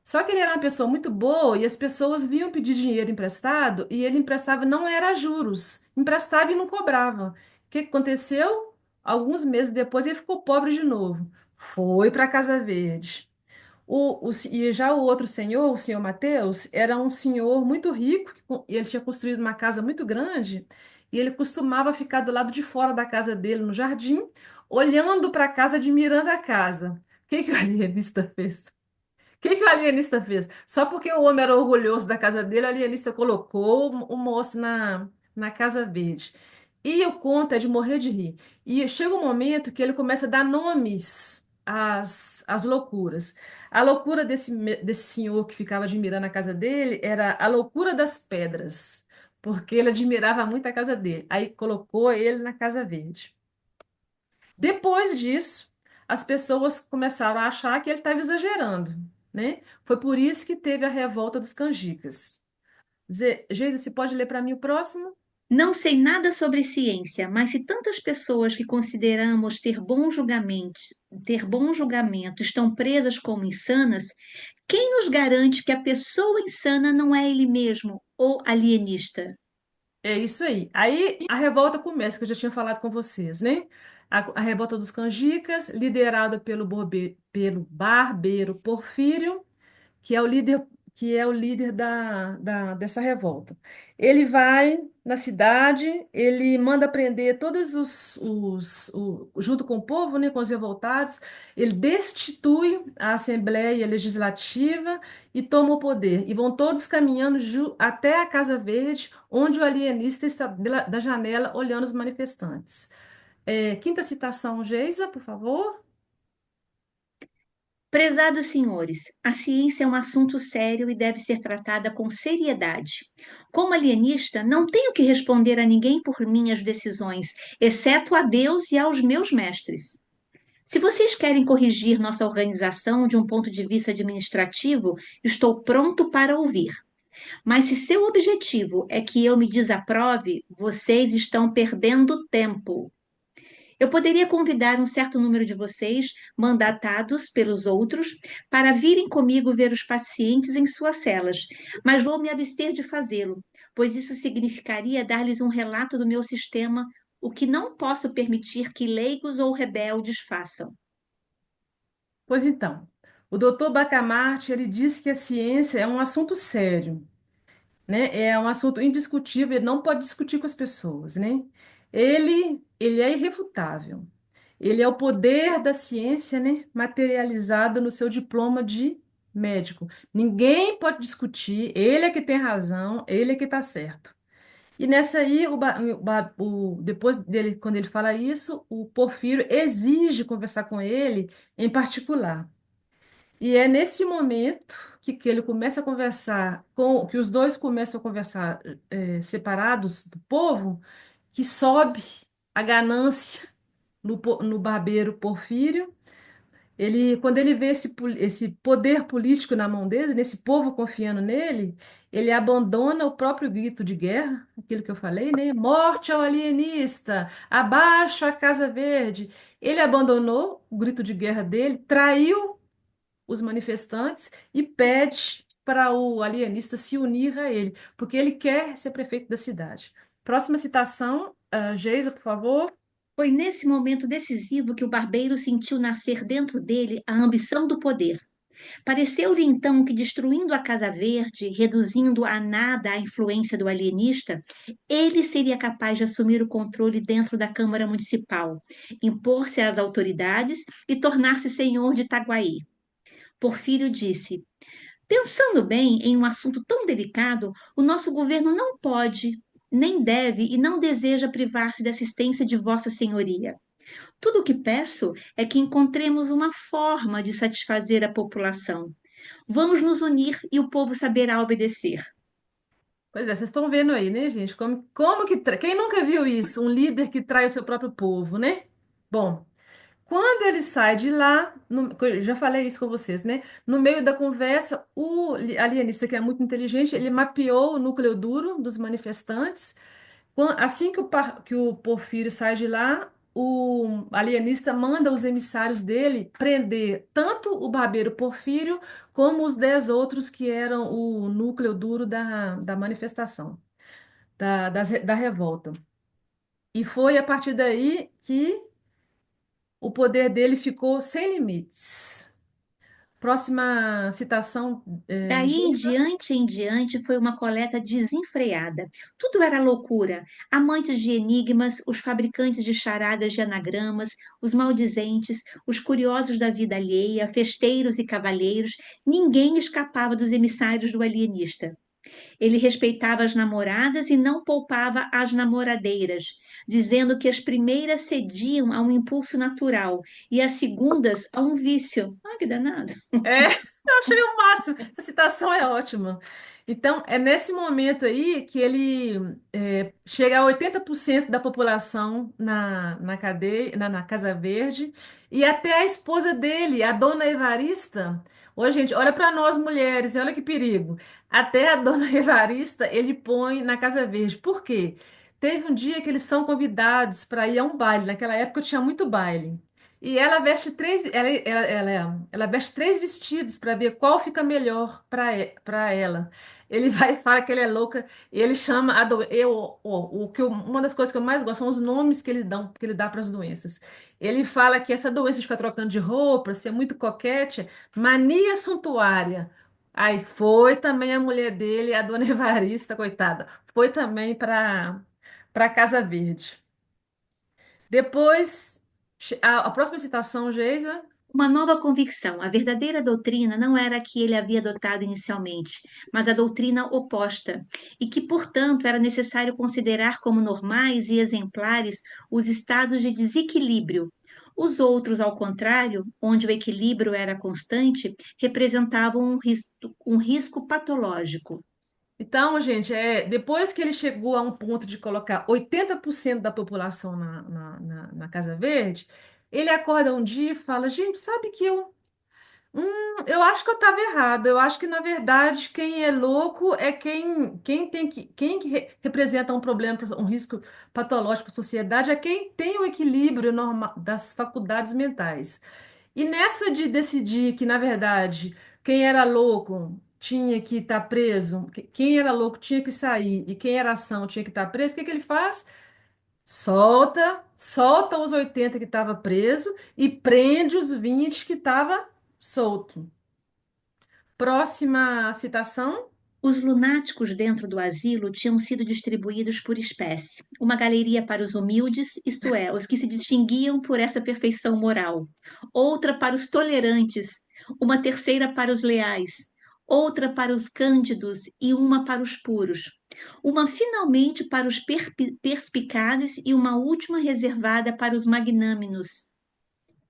S2: Só que ele era uma pessoa muito boa e as pessoas vinham pedir dinheiro emprestado e ele emprestava, não era juros, emprestava e não cobrava. O que que aconteceu? Alguns meses depois ele ficou pobre de novo. Foi para a Casa Verde. E já o outro senhor, o senhor Mateus, era um senhor muito rico, ele tinha construído uma casa muito grande e ele costumava ficar do lado de fora da casa dele, no jardim, olhando para a casa, admirando a casa. O que que o alienista fez? Que o alienista fez? Só porque o homem era orgulhoso da casa dele, o alienista colocou o moço na Casa Verde. E o conto é de morrer de rir. E chega um momento que ele começa a dar nomes às loucuras. A loucura desse senhor que ficava admirando a casa dele era a loucura das pedras, porque ele admirava muito a casa dele. Aí colocou ele na Casa Verde. Depois disso, as pessoas começaram a achar que ele estava exagerando, né? Foi por isso que teve a revolta dos canjicas. Geisa, você pode ler para mim o próximo?
S1: Não sei nada sobre ciência, mas se tantas pessoas que consideramos ter bom julgamento estão presas como insanas, quem nos garante que a pessoa insana não é ele mesmo ou alienista?
S2: É isso aí. Aí a revolta começa, que eu já tinha falado com vocês, né? A revolta dos canjicas, liderada pelo barbeiro Porfírio, que é o líder dessa revolta. Ele vai na cidade, ele manda prender todos junto com o povo, né, com os revoltados, ele destitui a Assembleia Legislativa e toma o poder. E vão todos caminhando até a Casa Verde, onde o alienista está da janela olhando os manifestantes. Quinta citação, Geisa, por favor.
S1: Prezados senhores, a ciência é um assunto sério e deve ser tratada com seriedade. Como alienista, não tenho que responder a ninguém por minhas decisões, exceto a Deus e aos meus mestres. Se vocês querem corrigir nossa organização de um ponto de vista administrativo, estou pronto para ouvir. Mas se seu objetivo é que eu me desaprove, vocês estão perdendo tempo. Eu poderia convidar um certo número de vocês, mandatados pelos outros, para virem comigo ver os pacientes em suas celas, mas vou me abster de fazê-lo, pois isso significaria dar-lhes um relato do meu sistema, o que não posso permitir que leigos ou rebeldes façam.
S2: Pois então, o doutor Bacamarte, ele disse que a ciência é um assunto sério, né? É um assunto indiscutível, ele não pode discutir com as pessoas, né? Ele é irrefutável. Ele é o poder da ciência, né? Materializado no seu diploma de médico. Ninguém pode discutir, ele é que tem razão, ele é que está certo. E nessa aí, depois dele, quando ele fala isso, o Porfírio exige conversar com ele em particular. E é nesse momento que ele começa a conversar que os dois começam a conversar separados do povo, que sobe a ganância no barbeiro Porfírio. Quando ele vê esse poder político na mão dele, nesse povo confiando nele, ele abandona o próprio grito de guerra, aquilo que eu falei, né? Morte ao alienista, abaixo a Casa Verde. Ele abandonou o grito de guerra dele, traiu os manifestantes e pede para o alienista se unir a ele, porque ele quer ser prefeito da cidade. Próxima citação, Geisa, por favor.
S1: Foi nesse momento decisivo que o barbeiro sentiu nascer dentro dele a ambição do poder. Pareceu-lhe então que, destruindo a Casa Verde, reduzindo a nada a influência do alienista, ele seria capaz de assumir o controle dentro da Câmara Municipal, impor-se às autoridades e tornar-se senhor de Itaguaí. Porfírio disse: pensando bem em um assunto tão delicado, o nosso governo não pode, nem deve e não deseja privar-se da assistência de Vossa Senhoria. Tudo o que peço é que encontremos uma forma de satisfazer a população. Vamos nos unir e o povo saberá obedecer.
S2: Pois é, vocês estão vendo aí, né, gente? Como que. Quem nunca viu isso? Um líder que trai o seu próprio povo, né? Bom. Quando ele sai de lá, eu já falei isso com vocês, né? No meio da conversa, o alienista, que é muito inteligente, ele mapeou o núcleo duro dos manifestantes. Assim que o Porfírio sai de lá, o alienista manda os emissários dele prender tanto o barbeiro Porfírio como os 10 outros que eram o núcleo duro da manifestação, da revolta. E foi a partir daí que o poder dele ficou sem limites. Próxima citação,
S1: Daí
S2: Geisa.
S1: em diante, foi uma coleta desenfreada. Tudo era loucura. Amantes de enigmas, os fabricantes de charadas de anagramas, os maldizentes, os curiosos da vida alheia, festeiros e cavalheiros, ninguém escapava dos emissários do alienista. Ele respeitava as namoradas e não poupava as namoradeiras, dizendo que as primeiras cediam a um impulso natural e as segundas a um vício. Ah, que danado!
S2: É, eu achei o máximo. Essa citação é ótima. Então, é nesse momento aí que ele chega a 80% da população na cadeia, na Casa Verde, e até a esposa dele, a dona Evarista. Ô, gente, olha para nós mulheres, olha que perigo. Até a dona Evarista ele põe na Casa Verde. Por quê? Teve um dia que eles são convidados para ir a um baile. Naquela época tinha muito baile. E ela veste ela veste três vestidos para ver qual fica melhor para ela. Ele vai e fala que ele é louca, e ele chama uma das coisas que eu mais gosto são os nomes que ele dá para as doenças. Ele fala que essa doença de ficar trocando de roupa, ser muito coquete, mania suntuária. Aí foi também a mulher dele, a dona Evarista, coitada, foi também para Casa Verde. Depois, a próxima citação, Geisa.
S1: Uma nova convicção. A verdadeira doutrina não era a que ele havia adotado inicialmente, mas a doutrina oposta, e que, portanto, era necessário considerar como normais e exemplares os estados de desequilíbrio. Os outros, ao contrário, onde o equilíbrio era constante, representavam um risco patológico.
S2: Então, gente, depois que ele chegou a um ponto de colocar 80% da população na Casa Verde, ele acorda um dia e fala: gente, sabe que eu acho que eu estava errado. Eu acho que, na verdade, quem é louco é quem representa um problema, um risco patológico para a sociedade, é quem tem o equilíbrio normal das faculdades mentais. E nessa de decidir que, na verdade, quem era louco tinha que estar preso, quem era louco tinha que sair e quem era ação tinha que estar preso, o que que ele faz? Solta os 80 que estava preso e prende os 20 que estava solto. Próxima citação.
S1: Os lunáticos dentro do asilo tinham sido distribuídos por espécie. Uma galeria para os humildes, isto é, os que se distinguiam por essa perfeição moral. Outra para os tolerantes. Uma terceira para os leais. Outra para os cândidos e uma para os puros. Uma finalmente para os perspicazes e uma última reservada para os magnânimes.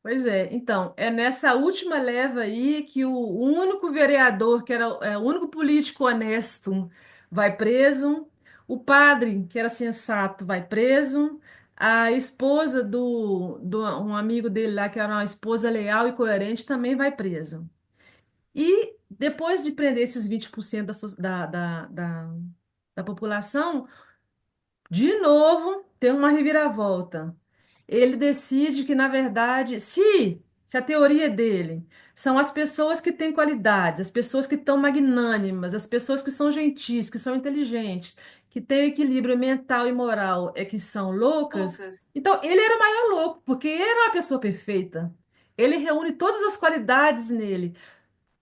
S2: Pois é, então, é nessa última leva aí que o único vereador, que era o único político honesto, vai preso, o padre, que era sensato, vai preso, a esposa do um amigo dele lá, que era uma esposa leal e coerente, também vai presa. E depois de prender esses 20% da população, de novo, tem uma reviravolta. Ele decide que, na verdade, se a teoria dele são as pessoas que têm qualidade, as pessoas que estão magnânimas, as pessoas que são gentis, que são inteligentes, que têm equilíbrio mental e moral, é que são loucas. Então, ele era o maior louco, porque ele era uma pessoa perfeita. Ele reúne todas as qualidades nele.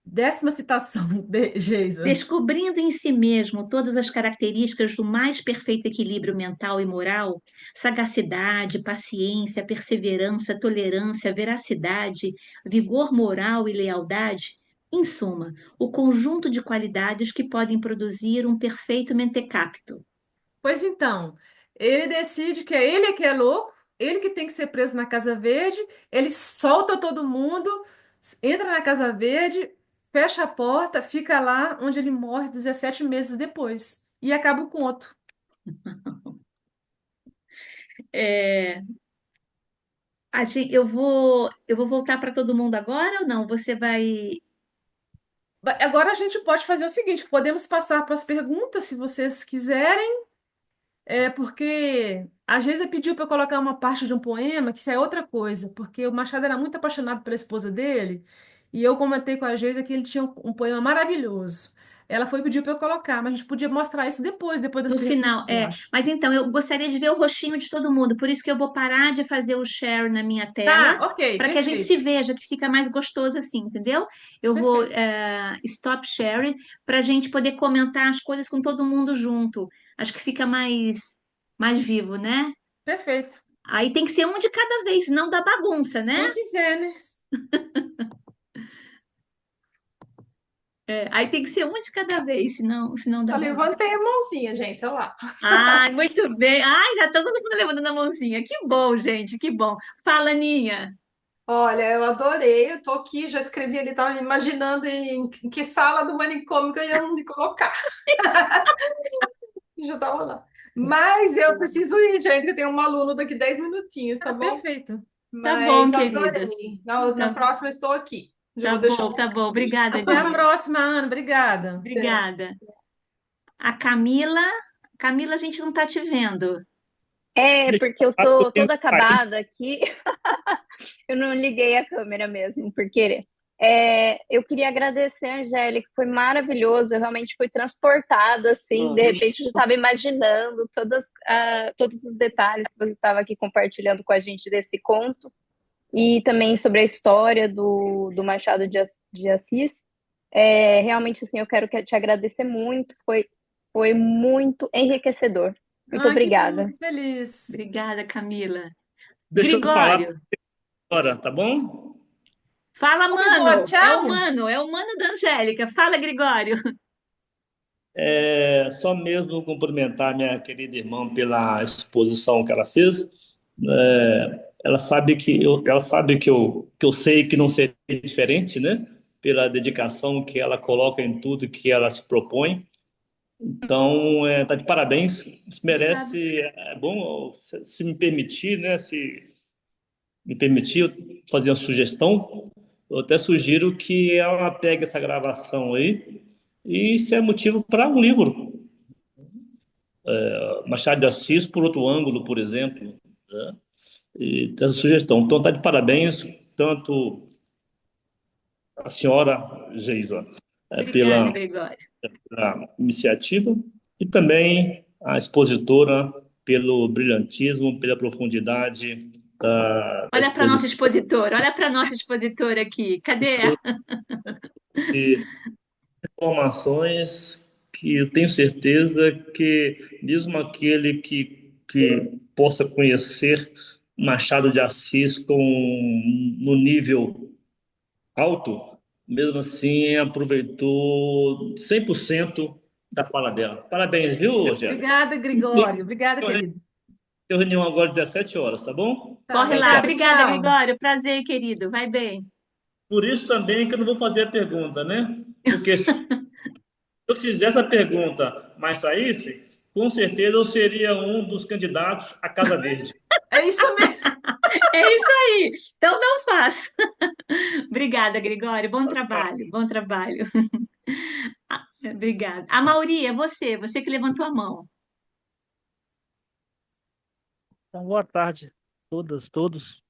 S2: décima citação de Geisa.
S1: Descobrindo em si mesmo todas as características do mais perfeito equilíbrio mental e moral, sagacidade, paciência, perseverança, tolerância, veracidade, vigor moral e lealdade, em suma, o conjunto de qualidades que podem produzir um perfeito mentecapto.
S2: Pois então, ele decide que é louco, ele que tem que ser preso na Casa Verde, ele solta todo mundo, entra na Casa Verde, fecha a porta, fica lá onde ele morre 17 meses depois. E acaba o conto.
S1: É, eu vou voltar para todo mundo agora ou não? Você vai.
S2: Agora a gente pode fazer o seguinte: podemos passar para as perguntas, se vocês quiserem. Porque a Geisa pediu para eu colocar uma parte de um poema, que isso é outra coisa, porque o Machado era muito apaixonado pela esposa dele, e eu comentei com a Geisa que ele tinha um poema maravilhoso. Ela foi pedir para eu colocar, mas a gente podia mostrar isso depois das
S1: No
S2: perguntas,
S1: final,
S2: eu
S1: é.
S2: acho.
S1: Mas então, eu gostaria de ver o rostinho de todo mundo, por isso que eu vou parar de fazer o share na minha tela,
S2: Tá, ok,
S1: para que a gente se
S2: perfeito.
S1: veja, que fica mais gostoso assim, entendeu? Eu vou
S2: Perfeito.
S1: stop share para a gente poder comentar as coisas com todo mundo junto. Acho que fica mais vivo, né?
S2: Perfeito.
S1: Aí tem que ser um de cada vez, senão dá bagunça, né?
S2: Quem quiser, né?
S1: É, aí tem que ser um de cada vez, senão dá
S3: Só
S1: bagunça.
S3: levantei a mãozinha, gente, olha lá.
S1: Ai, muito bem. Ai, já tá todo mundo levando na mãozinha. Que bom, gente, que bom. Fala, Aninha.
S3: Olha, eu adorei, eu tô aqui, já escrevi ali, tava imaginando em que sala do manicômio que iam me colocar. Já tava lá. Mas eu preciso ir, gente, que eu tenho um aluno daqui 10 minutinhos, tá
S2: Ah,
S3: bom?
S2: perfeito.
S1: Tá bom,
S3: Mas
S1: querida.
S3: adorei. Na
S1: Tá,
S3: próxima eu estou aqui. Já
S1: tá
S3: vou deixar
S1: bom,
S3: um
S1: tá bom.
S3: beijo.
S1: Obrigada,
S2: Até a
S1: Aninha.
S2: próxima, Ana. Obrigada.
S3: Até.
S1: Obrigada. A Camila, a gente não tá te vendo.
S4: É,
S5: Deixa
S4: porque eu
S5: eu falar que eu
S4: tô
S5: tenho
S4: toda
S5: que sair.
S4: acabada aqui. Eu não liguei a câmera mesmo, por querer. Eu queria agradecer a Angélica, foi maravilhoso. Eu realmente fui transportada, assim. De repente, eu já estava imaginando todos os detalhes que você estava aqui compartilhando com a gente desse conto. E também sobre a história do Machado de Assis. Realmente, assim, eu quero te agradecer muito. Foi muito enriquecedor. Muito
S2: Ai, que bom,
S4: obrigada.
S2: que feliz.
S1: Obrigada, Camila.
S5: Deixa eu falar
S1: Gregório.
S5: agora, tá bom?
S1: Fala,
S2: Ô, Gregório,
S1: mano.
S2: tchau.
S1: É o mano da Angélica. Fala, Gregório.
S5: É só mesmo cumprimentar minha querida irmã pela exposição que ela fez. Ela sabe que eu sei que não seria diferente, né? Pela dedicação que ela coloca em tudo que ela se propõe. Então, tá de parabéns. Isso
S2: Obrigada.
S5: merece, é bom, se me permitir, né? Se me permitir eu fazer uma sugestão, eu até sugiro que ela pegue essa gravação aí e isso é motivo para um livro. Machado de Assis por outro ângulo, por exemplo. Né? E tem essa sugestão. Então, está de parabéns, tanto a senhora Geisa
S1: Obrigada,
S5: pela,
S1: Gregório.
S5: pela iniciativa e também a expositora pelo brilhantismo, pela profundidade da exposição.
S1: Olha para nossa expositora aqui. Cadê ela?
S5: E informações que eu tenho certeza que mesmo aquele que possa conhecer Machado de Assis no nível alto, mesmo assim aproveitou 100% da fala dela. Parabéns, viu, Rogério?
S2: Obrigada, Gregório. Obrigada,
S5: Tenho
S2: querido.
S5: reunião agora às 17 horas, tá bom?
S2: Tá,
S1: Corre
S5: Tchau,
S1: lá.
S5: tchau.
S2: obrigada,
S1: Obrigada,
S2: tchau.
S1: Gregório. Prazer, querido. Vai bem.
S5: Por isso também que eu não vou fazer a pergunta, né? Porque se eu fizesse a pergunta, mas saísse, com certeza eu seria um dos candidatos à Casa Verde.
S2: É isso mesmo.
S1: É isso aí. Então não faça. Obrigada, Gregório. Bom trabalho. Bom trabalho. Obrigada. A Mauri, é você. Você que levantou a mão.
S6: Então, boa tarde, todas, todos.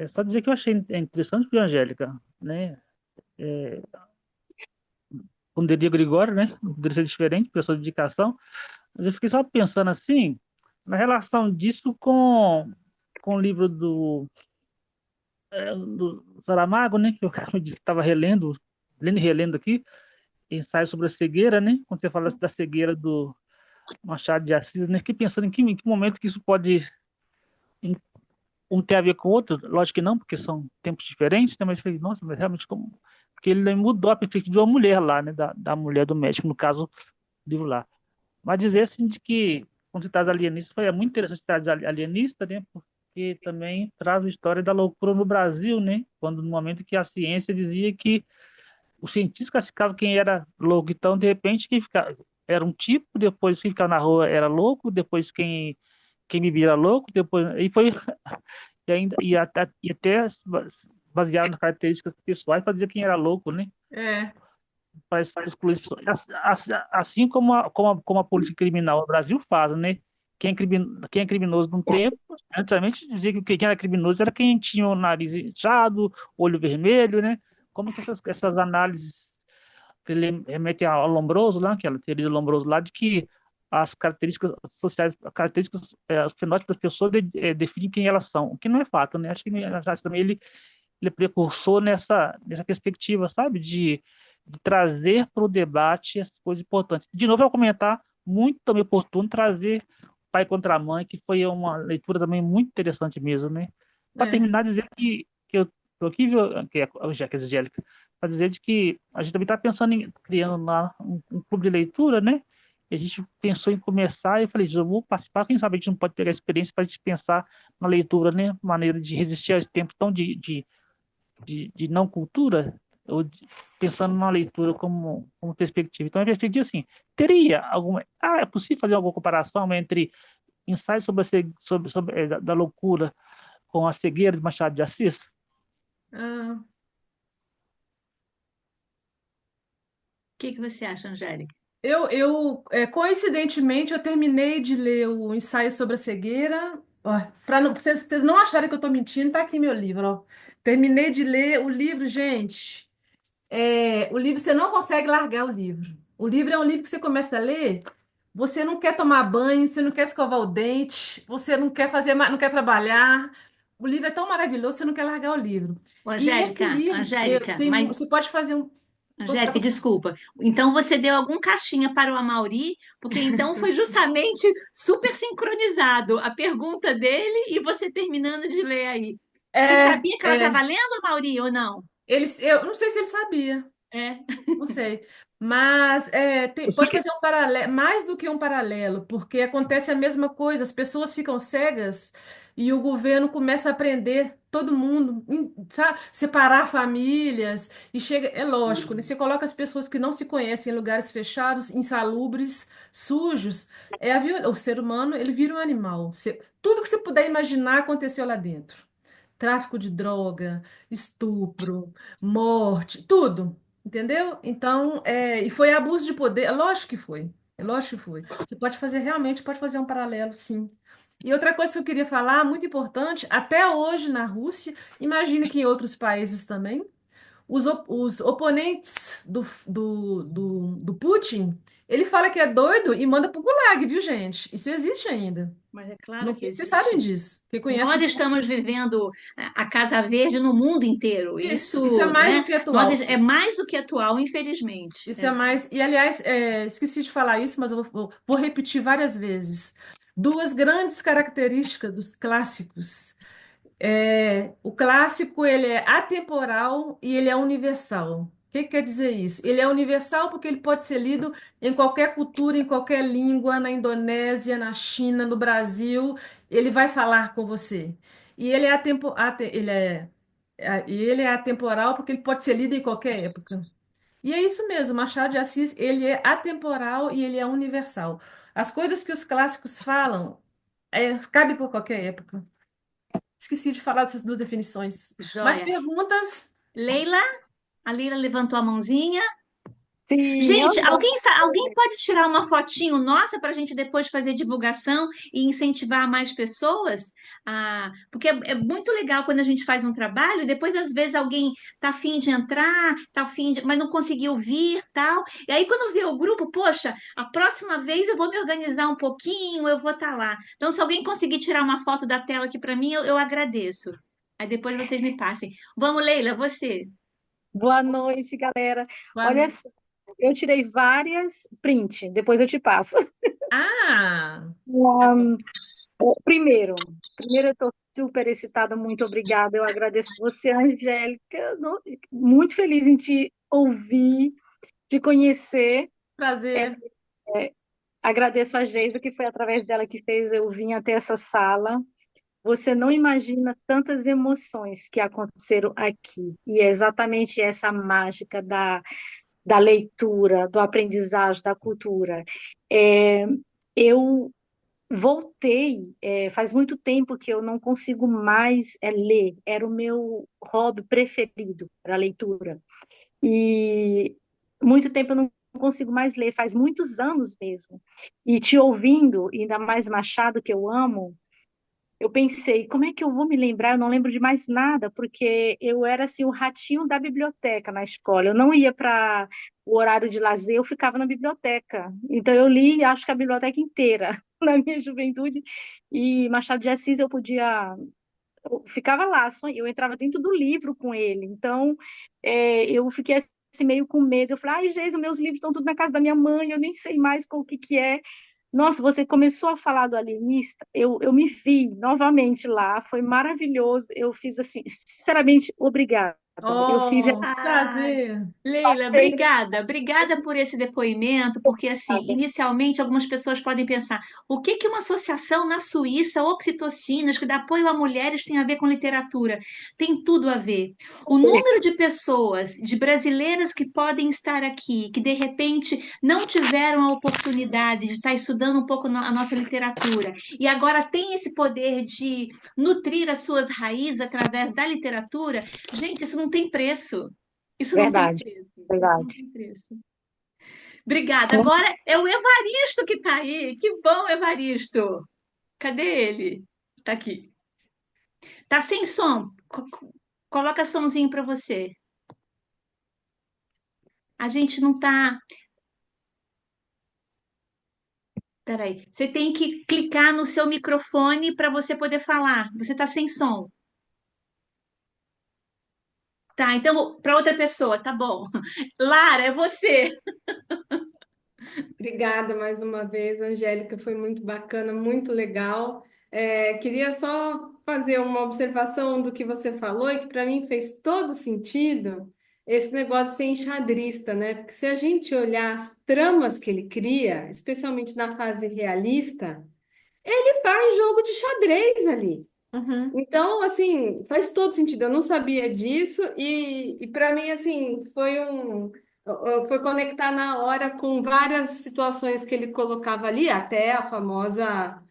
S6: Só dizer que eu achei interessante, viu, Angélica, né? É, como diria Gregório, né? Poderia ser diferente, pela sua dedicação. Mas eu fiquei só pensando assim, na relação disso com o livro do Saramago, né? Que eu acabo de estava relendo, lendo e relendo aqui, ensaio sobre a cegueira, né? Quando você fala da cegueira do Machado de Assis, né? Fiquei pensando em que momento que isso pode um ter a ver com o outro. Lógico que não, porque são tempos diferentes, né? Mas eu falei, nossa, mas realmente como. Porque ele mudou a perspectiva de uma mulher lá, né? Da mulher do médico, no caso, do livro lá. Mas dizer assim de que quando se traz alienista, foi muito interessante se traz alienista, né? Porque também traz a história da loucura no Brasil, né? Quando no momento que a ciência dizia que os cientistas classificavam quem era louco, então de repente quem ficava era um tipo, depois quem ficava na rua era louco, depois quem bebia era louco, depois e foi e ainda e até baseado nas características pessoais para dizer quem era louco, né?
S3: É,
S6: Para excluir as pessoas. Assim como a polícia criminal no Brasil faz, né? Quem é criminoso num tempo, antigamente dizia que quem era criminoso era quem tinha o nariz inchado, olho vermelho, né? Como que essas análises que ele remete ao Lombroso lá, aquela teoria do Lombroso lá, de que as características sociais, as características, os fenótipos das pessoas definem quem elas são, o que não é fato, né? Acho que também ele é precursor nessa perspectiva, sabe? De trazer para o debate essas coisas importantes. De novo, eu vou comentar, muito também oportuno trazer Pai contra a Mãe, que foi uma leitura também muito interessante mesmo, né? Para
S3: é.
S6: terminar, dizer que eu estou aqui, viu, que é a Angélica, para dizer de que a gente também está pensando em criando lá um clube de leitura, né? E a gente pensou em começar, e eu falei, eu vou participar, quem sabe a gente não pode pegar a experiência para a gente pensar na leitura, né? Maneira de resistir aos tempos tão de não cultura, pensando na leitura como perspectiva. Então, a perspectiva, assim, teria alguma. Ah, é possível fazer alguma comparação entre ensaios sobre, da loucura com a cegueira de Machado de Assis?
S3: Ah,
S1: O que que você acha, Angélica?
S2: Coincidentemente, eu terminei de ler o ensaio sobre a cegueira. Para vocês não acharem que eu estou mentindo, tá aqui meu livro, ó. Terminei de ler o livro, gente. O livro, você não consegue largar o livro. O livro é um livro que você começa a ler, você não quer tomar banho, você não quer escovar o dente, você não quer fazer, não quer trabalhar. O livro é tão maravilhoso, você não quer largar o livro.
S1: Ô,
S2: E esse
S1: Angélica,
S2: livro,
S1: Angélica, mas
S2: você pode fazer um.
S1: Angélica, desculpa. Então você deu algum caixinha para o Amaury, porque então foi justamente super sincronizado a pergunta dele e você terminando de ler aí. Você
S2: É,
S1: sabia que ela estava
S2: é,
S1: lendo, Amaury, ou não?
S2: eu não sei se ele sabia.
S1: É.
S2: Não sei. Mas
S6: Eu sei
S2: pode
S6: que
S2: fazer um paralelo, mais do que um paralelo, porque acontece a mesma coisa, as pessoas ficam cegas e o governo começa a prender todo mundo, sabe? Separar famílias, e chega, é lógico, né? Você coloca as pessoas que não se conhecem em lugares fechados, insalubres, sujos, o ser humano, ele vira um animal. Tudo que você puder imaginar aconteceu lá dentro. Tráfico de droga, estupro, morte, tudo. Entendeu? Então, e foi abuso de poder, é lógico que foi. É lógico que foi. Você pode fazer, realmente, pode fazer um paralelo, sim. E outra coisa que eu queria falar, muito importante, até hoje na Rússia, imagino que em outros países também, os oponentes do Putin, ele fala que é doido e manda pro Gulag, viu, gente? Isso existe ainda.
S1: Mas é claro
S2: Não,
S1: que
S2: vocês sabem
S1: existe.
S2: disso. Quem conhece
S1: Nós
S2: um pouco.
S1: estamos vivendo a Casa Verde no mundo inteiro.
S2: Isso é
S1: Isso,
S2: mais do
S1: né?
S2: que
S1: Nós
S2: atual.
S1: é mais do que atual, infelizmente.
S2: Isso é
S1: É.
S2: mais. E, aliás, esqueci de falar isso, mas eu vou repetir várias vezes. Duas grandes características dos clássicos. O clássico, ele é atemporal e ele é universal. O que quer dizer isso? Ele é universal porque ele pode ser lido em qualquer cultura, em qualquer língua, na Indonésia, na China, no Brasil, ele vai falar com você. E ele é ele é atemporal porque ele pode ser lido em qualquer época. E é isso mesmo, Machado de Assis, ele é atemporal e ele é universal. As coisas que os clássicos falam, cabe por qualquer época. Esqueci de falar dessas duas definições. Mais
S1: Joia.
S2: perguntas?
S1: Leila, a Leila levantou a mãozinha.
S4: Sim,
S1: Gente, alguém pode tirar uma fotinho nossa para a gente depois fazer divulgação e incentivar mais pessoas? Porque é muito legal quando a gente faz um trabalho e depois, às vezes, alguém tá afim de entrar, tá afim de, mas não conseguiu vir, tal. E aí, quando vê o grupo, poxa, a próxima vez eu vou me organizar um pouquinho, eu vou estar lá. Então, se alguém conseguir tirar uma foto da tela aqui para mim, eu agradeço. Aí depois vocês me passem. Vamos, Leila, você.
S7: Boa noite, galera. Olha
S2: Boa-
S7: só, eu tirei várias print, depois eu te passo.
S2: Ah, tá bom.
S7: Primeiro eu estou super excitada, muito obrigada. Eu agradeço você, Angélica, muito feliz em te ouvir, te conhecer.
S2: Prazer.
S7: Agradeço a Geisa, que foi através dela que fez eu vir até essa sala. Você não imagina tantas emoções que aconteceram aqui. E é exatamente essa mágica da leitura, do aprendizagem, da cultura. É, eu voltei, faz muito tempo que eu não consigo mais ler, era o meu hobby preferido, era a leitura. E muito tempo eu não consigo mais ler, faz muitos anos mesmo. E te ouvindo, ainda mais Machado, que eu amo, eu pensei, como é que eu vou me lembrar? Eu não lembro de mais nada, porque eu era assim o ratinho da biblioteca na escola. Eu não ia para o horário de lazer, eu ficava na biblioteca. Então eu li, acho que a biblioteca inteira na minha juventude. E Machado de Assis eu ficava lá, eu entrava dentro do livro com ele. Então eu fiquei assim, meio com medo. Eu falei, ai, Jesus, meus livros estão tudo na casa da minha mãe, eu nem sei mais o que que é. Nossa, você começou a falar do alienista, eu me vi novamente lá, foi maravilhoso. Eu fiz assim, sinceramente, obrigada. Eu fiz,
S2: Oh,
S1: Ai,
S2: prazer.
S1: Leila,
S7: passei.
S1: obrigada. Obrigada por esse depoimento, porque assim, inicialmente algumas pessoas podem pensar, o que que uma associação na Suíça, oxitocinas, que dá apoio a mulheres tem a ver com literatura? Tem tudo a ver. O número de pessoas, de brasileiras que podem estar aqui, que de repente não tiveram a oportunidade de estar estudando um pouco a nossa literatura e agora tem esse poder de nutrir as suas raízes através da literatura. Gente, isso não tem preço. Isso não tem
S7: Verdade,
S1: preço. Isso não
S7: verdade.
S1: tem preço. Obrigada. Agora é o Evaristo que está aí. Que bom, Evaristo. Cadê ele? Tá aqui. Tá sem som. Coloca somzinho para você. A gente não tá. Peraí. Você tem que clicar no seu microfone para você poder falar. Você tá sem som. Tá, então para outra pessoa, tá bom. Lara, é você.
S3: Obrigada mais uma vez, Angélica, foi muito bacana, muito legal. Queria só fazer uma observação do que você falou e que para mim fez todo sentido esse negócio de ser enxadrista, né? Porque se a gente olhar as tramas que ele cria, especialmente na fase realista, ele faz jogo de xadrez ali.
S2: Uhum.
S3: Então, assim, faz todo sentido. Eu não sabia disso e para mim, assim, foi conectar na hora com várias situações que ele colocava ali, até a famosa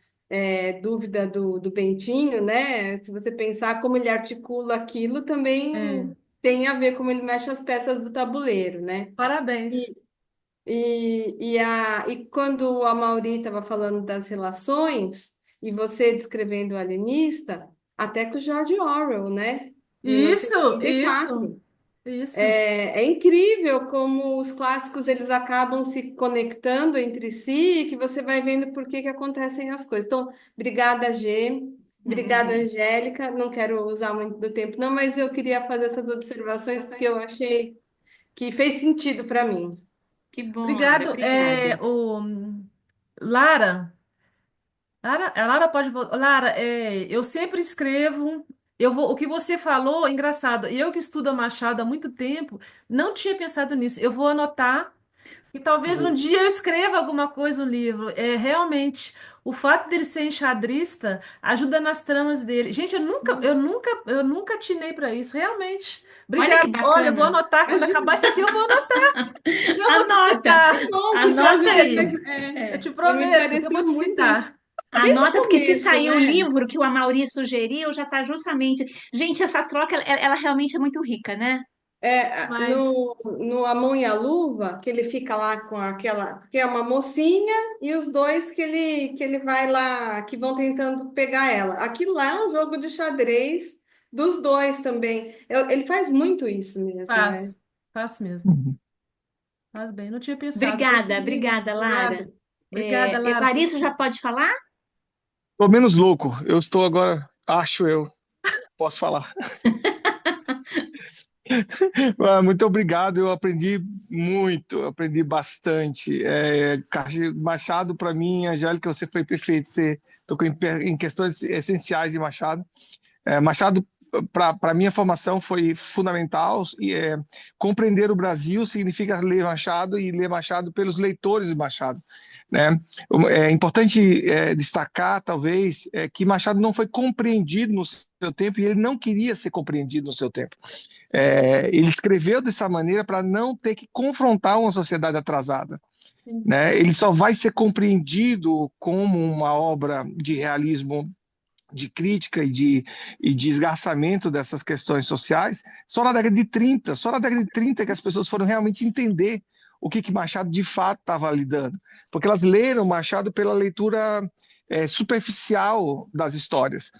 S3: dúvida do Bentinho, né? Se você pensar como ele articula aquilo,
S2: É,
S3: também tem a ver como ele mexe as peças do tabuleiro, né?
S2: parabéns.
S3: E, e quando a Mauri estava falando das relações, e você descrevendo o alienista, até com o George Orwell, né?
S2: Isso, isso,
S3: 1984.
S2: isso.
S3: É incrível como os clássicos eles acabam se conectando entre si e que você vai vendo por que que acontecem as coisas. Então, obrigada, Gê. Obrigada, Angélica. Não quero usar muito do tempo, não, mas eu queria fazer essas observações porque eu achei que fez sentido para mim.
S1: Que bom, Lara.
S2: Obrigado.
S1: Obrigada.
S2: Lara, a Lara pode voltar. Lara, eu sempre escrevo. O que você falou, engraçado. Eu que estudo Machado há muito tempo, não tinha pensado nisso. Eu vou anotar e talvez um dia eu escreva alguma coisa no livro. É realmente o fato dele ser enxadrista ajuda nas tramas dele. Gente, eu nunca atinei para isso. Realmente.
S1: Olha que
S2: Obrigada. Olha, eu vou
S1: bacana.
S2: anotar quando acabar isso aqui. Eu vou anotar. Eu vou te
S1: Anota,
S2: citar.
S3: Bom,
S2: Eu te
S3: porque
S1: anota
S2: prometo.
S1: aí.
S2: Eu
S1: É.
S2: te
S3: me
S2: prometo que eu vou
S3: pareceu
S2: te
S3: muito isso.
S2: citar.
S3: Desde o
S1: Anota, porque se
S3: começo,
S1: sair o
S3: né?
S1: livro que o Amaury sugeriu, já está justamente. Gente, essa troca, ela realmente é muito rica, né?
S2: Mas
S3: No A Mão e a Luva, que ele fica lá com aquela, que é uma mocinha, e os dois que ele vai lá, que vão tentando pegar ela. Aquilo lá é um jogo de xadrez dos dois também. Ele faz muito isso mesmo, né?
S2: faz. Faz mesmo.
S6: Uhum.
S2: Faz bem. Não tinha pensado.
S1: Obrigada,
S2: Gostei
S1: obrigada,
S2: demais.
S1: Lara.
S3: Nada.
S2: Obrigada, Lara.
S1: Evaristo já pode falar?
S8: Tô menos louco. Eu estou agora, acho eu. posso falar. Muito obrigado, eu aprendi muito, eu aprendi bastante. Machado, para mim, Angélica, você foi perfeito, você tocou em questões essenciais de Machado. Machado, para minha formação, foi fundamental. Compreender o Brasil significa ler Machado e ler Machado pelos leitores de Machado, né? É importante destacar, talvez, que Machado não foi compreendido no seu tempo e ele não queria ser compreendido no seu tempo. Ele escreveu dessa maneira para não ter que confrontar uma sociedade atrasada, né? Ele só vai ser compreendido como uma obra de realismo, de crítica e de esgarçamento dessas questões sociais só na década de 30. Só na década de 30 que as pessoas foram realmente entender o que Machado de fato estava lidando, porque elas leram Machado pela leitura superficial das histórias.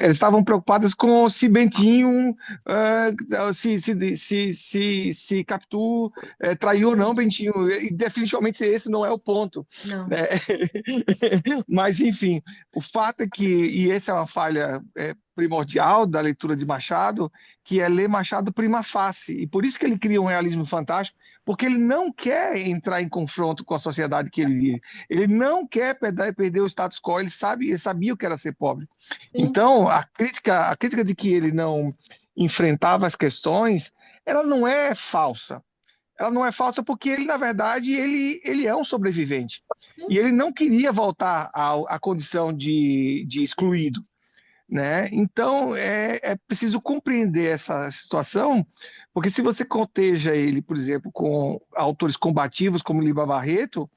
S8: Eles estavam preocupadas com se Bentinho, se Capitu traiu ou não Bentinho, e definitivamente esse não é o ponto.
S2: Não.
S8: Né? Mas, enfim, o fato é que, e essa é uma falha primordial da leitura de Machado, que é ler Machado prima facie, e por isso que ele cria um realismo fantástico, porque ele não quer entrar em confronto com a sociedade que ele vive, ele não quer perder o status quo, ele sabia o que era ser pobre.
S2: Sim.
S8: Então, a crítica de que ele não enfrentava as questões, ela não é falsa. Ela não é falsa porque ele, na verdade, ele é um sobrevivente.
S2: Sim.
S8: E ele não queria voltar à condição de excluído, né? Então, é preciso compreender essa situação, porque se você coteja ele, por exemplo, com autores combativos como Lima Barreto,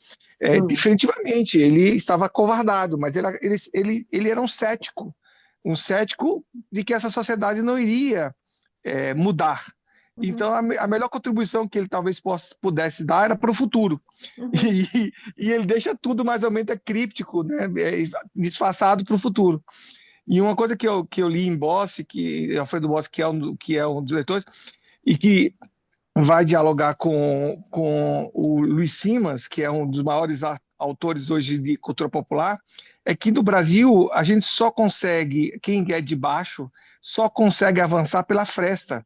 S8: definitivamente ele estava acovardado, mas ele era um cético de que essa sociedade não iria mudar. Então, a melhor contribuição que ele talvez pudesse dar era para o futuro. E ele deixa tudo mais ou menos críptico, né? Disfarçado para o futuro. E uma coisa que eu li em Bossi, que Alfredo Bossi, que é um dos leitores, e que vai dialogar com o Luiz Simas, que é um dos maiores autores hoje de cultura popular, é que no Brasil a gente só consegue, quem é de baixo, só consegue avançar pela fresta.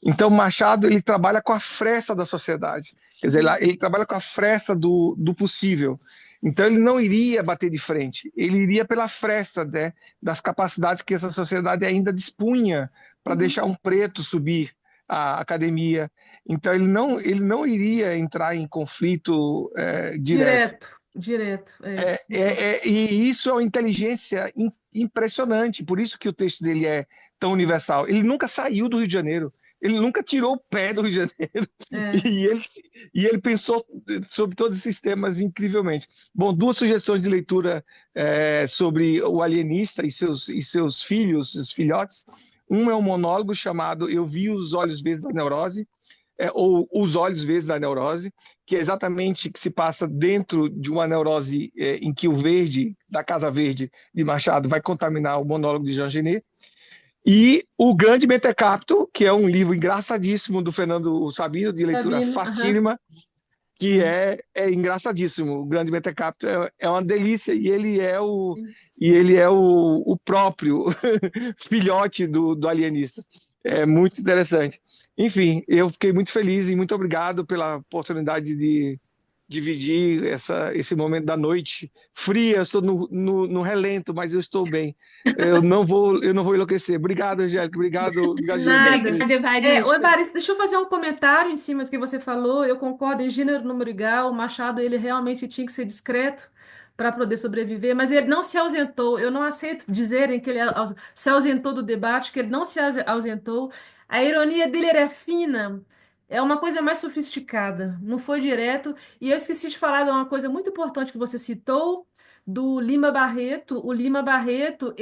S8: Então, Machado, ele trabalha com a fresta da sociedade. Quer dizer, ele trabalha com a fresta do possível. Então, ele não iria bater de frente. Ele iria pela fresta, né, das capacidades que essa sociedade ainda dispunha para deixar um preto subir a academia. Então, ele não iria entrar em conflito direto.
S2: Direto.
S8: E isso é uma inteligência impressionante. Por isso que o texto dele é tão universal. Ele nunca saiu do Rio de Janeiro. Ele nunca tirou o pé do Rio de Janeiro. E ele pensou sobre todos esses temas incrivelmente. Bom, duas sugestões de leitura sobre o alienista e seus filhos, os filhotes. Um é um monólogo chamado Eu Vi os Olhos Verdes da Neurose, ou Os Olhos Verdes da Neurose, que é exatamente que se passa dentro de uma neurose em que o verde, da Casa Verde de Machado, vai contaminar o monólogo de Jean Genet. E O Grande Mentecapto, que é um livro engraçadíssimo do Fernando Sabino, de leitura facílima, que é engraçadíssimo. O Grande Mentecapto é uma delícia, e ele é o próprio filhote do alienista. É muito interessante. Enfim, eu fiquei muito feliz e muito obrigado pela oportunidade de dividir esse momento da noite fria. Eu estou no relento, mas eu estou bem. Eu não vou enlouquecer. Obrigado, Angélica. Obrigado,
S2: Nada.
S1: Evaristo.
S2: Evaristo, deixa eu fazer um comentário em cima do que você falou. Eu concordo em gênero, número e grau. O Machado, ele realmente tinha que ser discreto para poder sobreviver, mas ele não se ausentou. Eu não aceito dizerem que ele se ausentou do debate, que ele não se ausentou. A ironia dele era fina. É uma coisa mais sofisticada, não foi direto. E eu esqueci de falar de uma coisa muito importante que você citou, do Lima Barreto. O Lima Barreto,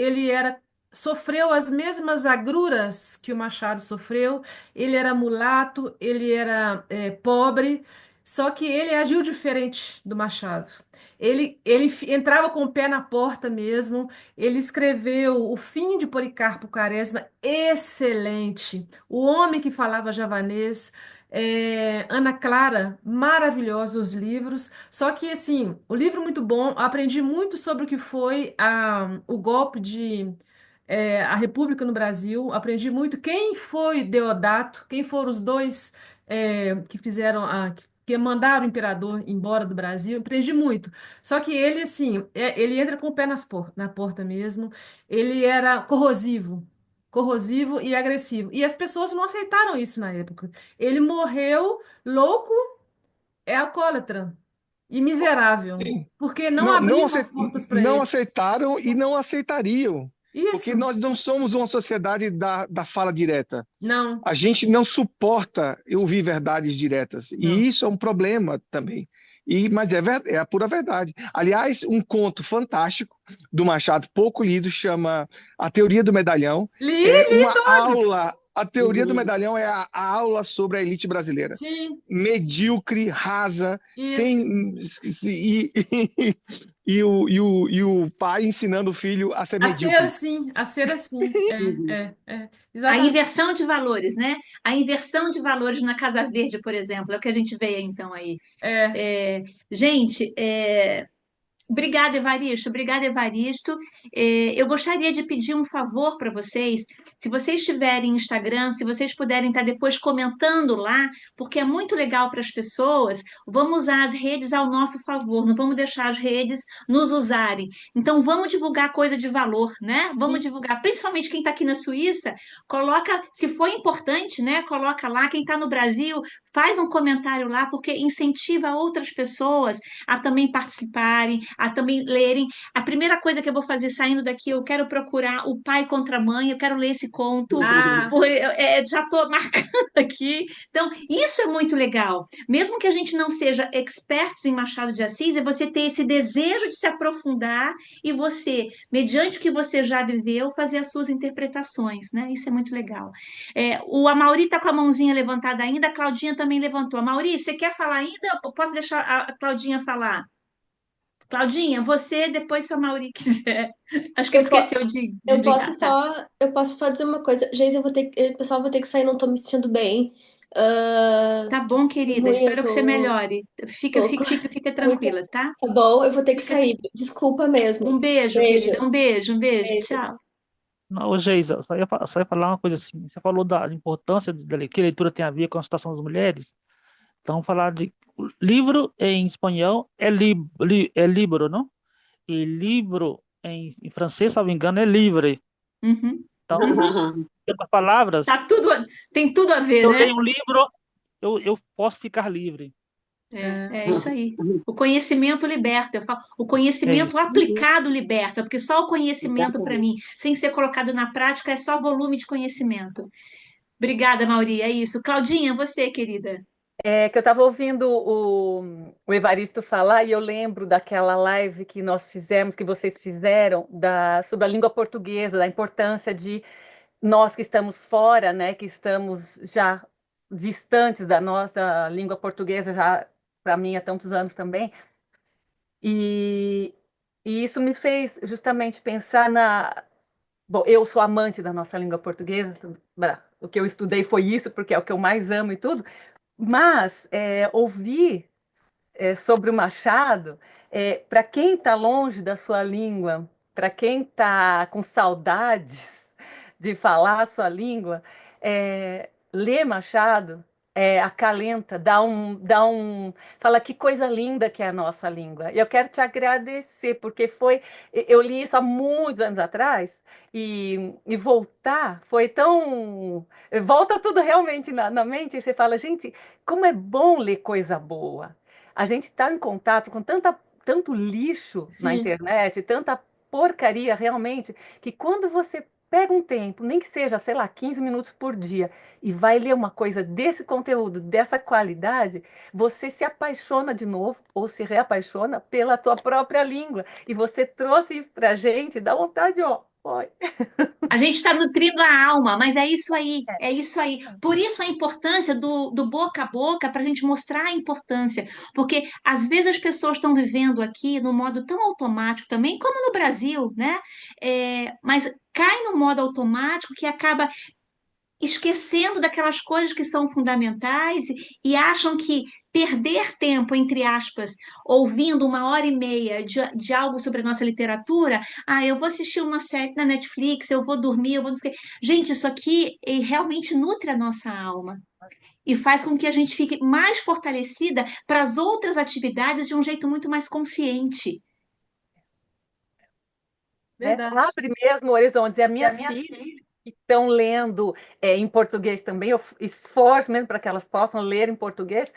S2: sofreu as mesmas agruras que o Machado sofreu. Ele era mulato, ele era pobre, só que ele agiu diferente do Machado. Ele entrava com o pé na porta mesmo. Ele escreveu O Fim de Policarpo Quaresma, excelente. O Homem que Falava Javanês. Ana Clara, maravilhosos os livros. Só que, assim, o livro muito bom. Eu aprendi muito sobre o que foi o golpe de a República no Brasil, aprendi muito. Quem foi Deodato, quem foram os dois que fizeram que mandaram o imperador embora do Brasil, aprendi muito. Só que ele, assim, ele entra com o pé na porta mesmo. Ele era corrosivo e agressivo. E as pessoas não aceitaram isso na época. Ele morreu louco, alcoólatra e miserável,
S8: Sim.
S2: porque não
S8: Não, não,
S2: abriram as portas para
S8: não
S2: ele.
S8: aceitaram e não aceitariam, porque
S2: Isso,
S8: nós não somos uma sociedade da fala direta.
S2: não,
S8: A gente não suporta ouvir verdades diretas, e
S2: não.
S8: isso é um problema também. Mas é a pura verdade. Aliás, um conto fantástico do Machado, pouco lido, chama A Teoria do Medalhão. É
S2: Li
S8: uma
S2: todos.
S8: aula. A Teoria do Medalhão é a aula sobre a elite brasileira.
S2: Sim,
S8: Medíocre, rasa,
S2: isso.
S8: sem. E o pai ensinando o filho a ser medíocre.
S2: A ser assim.
S1: A
S2: Exatamente.
S1: inversão de valores, né? A inversão de valores na Casa Verde, por exemplo, é o que a gente vê então aí.
S2: É.
S1: É, gente, obrigada, Evaristo. Obrigada, Evaristo. Eu gostaria de pedir um favor para vocês. Se vocês tiverem Instagram, se vocês puderem estar depois comentando lá, porque é muito legal para as pessoas. Vamos usar as redes ao nosso favor, não vamos deixar as redes nos usarem. Então, vamos divulgar coisa de valor, né? Vamos divulgar, principalmente quem está aqui na Suíça, coloca, se for importante, né? Coloca lá. Quem está no Brasil, faz um comentário lá, porque incentiva outras pessoas a também participarem, a também lerem. A primeira coisa que eu vou fazer saindo daqui, eu quero procurar O Pai contra a Mãe, eu quero ler esse conto,
S2: Ah,
S1: já estou marcando aqui. Então, isso é muito legal. Mesmo que a gente não seja expertos em Machado de Assis, é você ter esse desejo de se aprofundar e você, mediante o que você já viveu, fazer as suas interpretações, né? Isso é muito legal. O Amaury está com a mãozinha levantada ainda, a Claudinha também levantou. Amaury, você quer falar ainda? Eu posso deixar a Claudinha falar? Claudinha, você, depois se a Mauri quiser. Acho que ele
S9: Eu, po-
S1: esqueceu de
S9: eu
S1: desligar,
S9: posso
S1: tá?
S9: só, eu posso só dizer uma coisa. Geise, pessoal, vou ter que sair, não tô me sentindo bem. Ah,
S1: Tá bom, querida.
S9: ruim, eu
S1: Espero que você
S9: tô,
S1: melhore. Fica,
S9: tô com
S1: fica, fica, fica
S9: muita.
S1: tranquila, tá?
S9: Tá bom, eu vou ter que
S1: Fica...
S9: sair. Desculpa mesmo.
S1: Um beijo, querida.
S9: Beijo,
S1: Um beijo, um beijo.
S9: beijo.
S1: Tchau.
S6: Não, Geisa, só ia falar uma coisa assim. Você falou da importância que a leitura tem a ver com a situação das mulheres. Então, falar de livro em espanhol é libro, não? E livro em francês, se não me engano, é livre.
S1: Uhum,
S6: Então,
S1: uhum.
S6: em outras palavras,
S1: Tá tudo, tem tudo a ver,
S6: eu
S1: né?
S6: leio um livro, eu posso ficar livre.
S1: É isso aí. O conhecimento liberta. Eu falo, o
S6: É
S1: conhecimento
S6: isso.
S1: aplicado liberta, porque só o conhecimento, para mim, sem ser colocado na prática, é só volume de conhecimento. Obrigada, Mauri. É isso. Claudinha, você, querida.
S10: É que eu estava ouvindo o Evaristo falar e eu lembro daquela live que nós fizemos, que vocês fizeram, sobre a língua portuguesa, da importância de nós que estamos fora, né, que estamos já distantes da nossa língua portuguesa, já para mim há tantos anos também, e, e isso me fez justamente pensar na. Bom, eu sou amante da nossa língua portuguesa, o que eu estudei foi isso, porque é o que eu mais amo e tudo, mas ouvir sobre o Machado, para quem está longe da sua língua, para quem está com saudades de falar a sua língua, ler Machado acalenta, fala que coisa linda que é a nossa língua. E eu quero te agradecer, porque eu li isso há muitos anos atrás, e voltar foi tão, volta tudo realmente na mente, e você fala, gente, como é bom ler coisa boa. A gente está em contato com tanto lixo na
S1: Sim.
S10: internet, tanta porcaria realmente, que quando você pega um tempo, nem que seja, sei lá, 15 minutos por dia, e vai ler uma coisa desse conteúdo, dessa qualidade, você se apaixona de novo, ou se reapaixona pela tua própria língua. E você trouxe isso pra gente, dá vontade, ó.
S1: A gente está nutrindo a alma, mas é isso aí, é isso aí. Por isso a importância do boca a boca, para a gente mostrar a importância. Porque às vezes as pessoas estão vivendo aqui no modo tão automático também, como no Brasil, né? Mas cai no modo automático que acaba esquecendo daquelas coisas que são fundamentais e acham que perder tempo, entre aspas, ouvindo 1 hora e meia de algo sobre a nossa literatura, eu vou assistir uma série na Netflix, eu vou dormir, eu vou não sei o quê. Gente, isso aqui realmente nutre a nossa alma e faz com que a gente fique mais fortalecida para as outras atividades de um jeito muito mais consciente.
S10: Né?
S2: Verdade.
S10: Abre mesmo horizontes. E as minhas filhas que estão lendo em português também, eu esforço mesmo para que elas possam ler em português.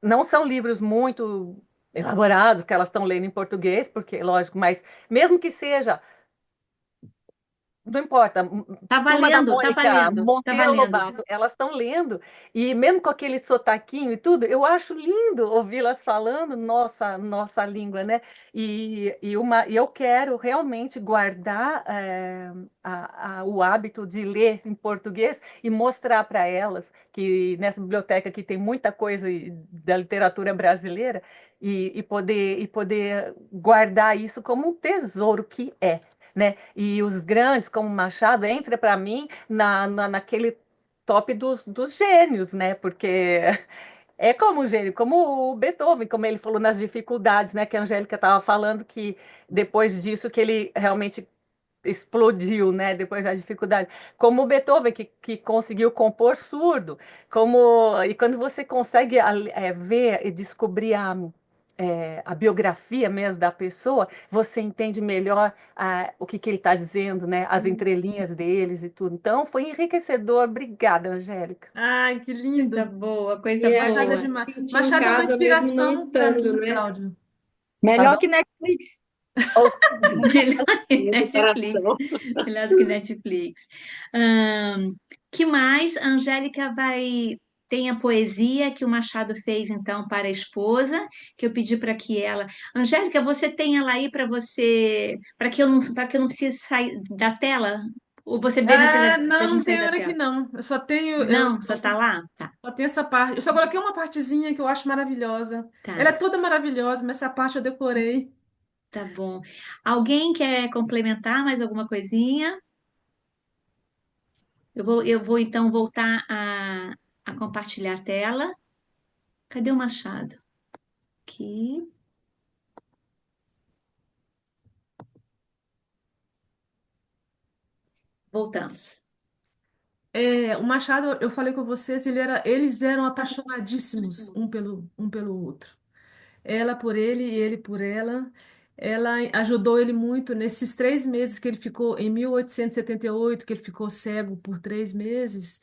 S10: Não são livros muito elaborados que elas estão lendo em português, porque, lógico, mas mesmo que seja, não importa,
S1: Tá
S10: Turma da
S1: valendo, tá
S10: Mônica,
S1: valendo, tá
S10: Monteiro
S1: valendo.
S10: Lobato, elas estão lendo, e mesmo com aquele sotaquinho e tudo, eu acho lindo ouvi-las falando nossa língua, né? E eu quero realmente guardar o hábito de ler em português e mostrar para elas que nessa biblioteca aqui tem muita coisa da literatura brasileira e poder guardar isso como um tesouro que é. Né? E os grandes, como Machado, entra para mim naquele top dos gênios, né? Porque é como o gênio, como o Beethoven, como ele falou nas dificuldades, né? Que a Angélica estava falando que depois disso que ele realmente explodiu, né? Depois da dificuldade. Como o Beethoven, que conseguiu compor surdo, e quando você consegue ver e descobrir a biografia mesmo da pessoa, você entende melhor o que ele está dizendo, né? As entrelinhas deles e tudo. Então, foi enriquecedor. Obrigada, Angélica.
S2: Ai, que
S1: Coisa
S2: lindo.
S1: boa, coisa
S3: E a
S2: Machado é
S3: gente
S1: boa.
S3: se
S2: demais.
S3: sentir em
S2: Machado é uma
S3: casa mesmo não
S2: inspiração para
S3: estando,
S2: mim,
S3: né?
S2: Cláudio.
S9: Melhor
S10: Pardon?
S9: que Netflix,
S10: Ou-
S1: Melhor que
S9: minha
S1: Netflix.
S9: comparação.
S1: Melhor do que Netflix. Que mais? A Angélica vai. Tem a poesia que o Machado fez, então, para a esposa, que eu pedi para que ela. Angélica, você tem ela aí para você. Para que eu não precise sair da tela? Ou você vê necessidade da
S2: Não,
S1: gente
S2: não
S1: sair
S2: tenho
S1: da
S2: ele aqui,
S1: tela?
S2: não. Eu só tenho,
S1: Não? Só tá lá? Tá,
S2: só tenho essa parte. Eu só coloquei uma partezinha que eu acho maravilhosa. Ela é
S1: tá,
S2: toda maravilhosa, mas essa parte eu decorei.
S1: tá bom. Alguém quer complementar mais alguma coisinha? Eu vou então voltar a compartilhar a tela. Cadê o Machado? Aqui. Voltamos.
S2: O Machado, eu falei com vocês, eles eram apaixonadíssimos um pelo outro. Ela por ele e ele por ela. Ela ajudou ele muito nesses 3 meses que ele ficou, em 1878, que ele ficou cego por 3 meses.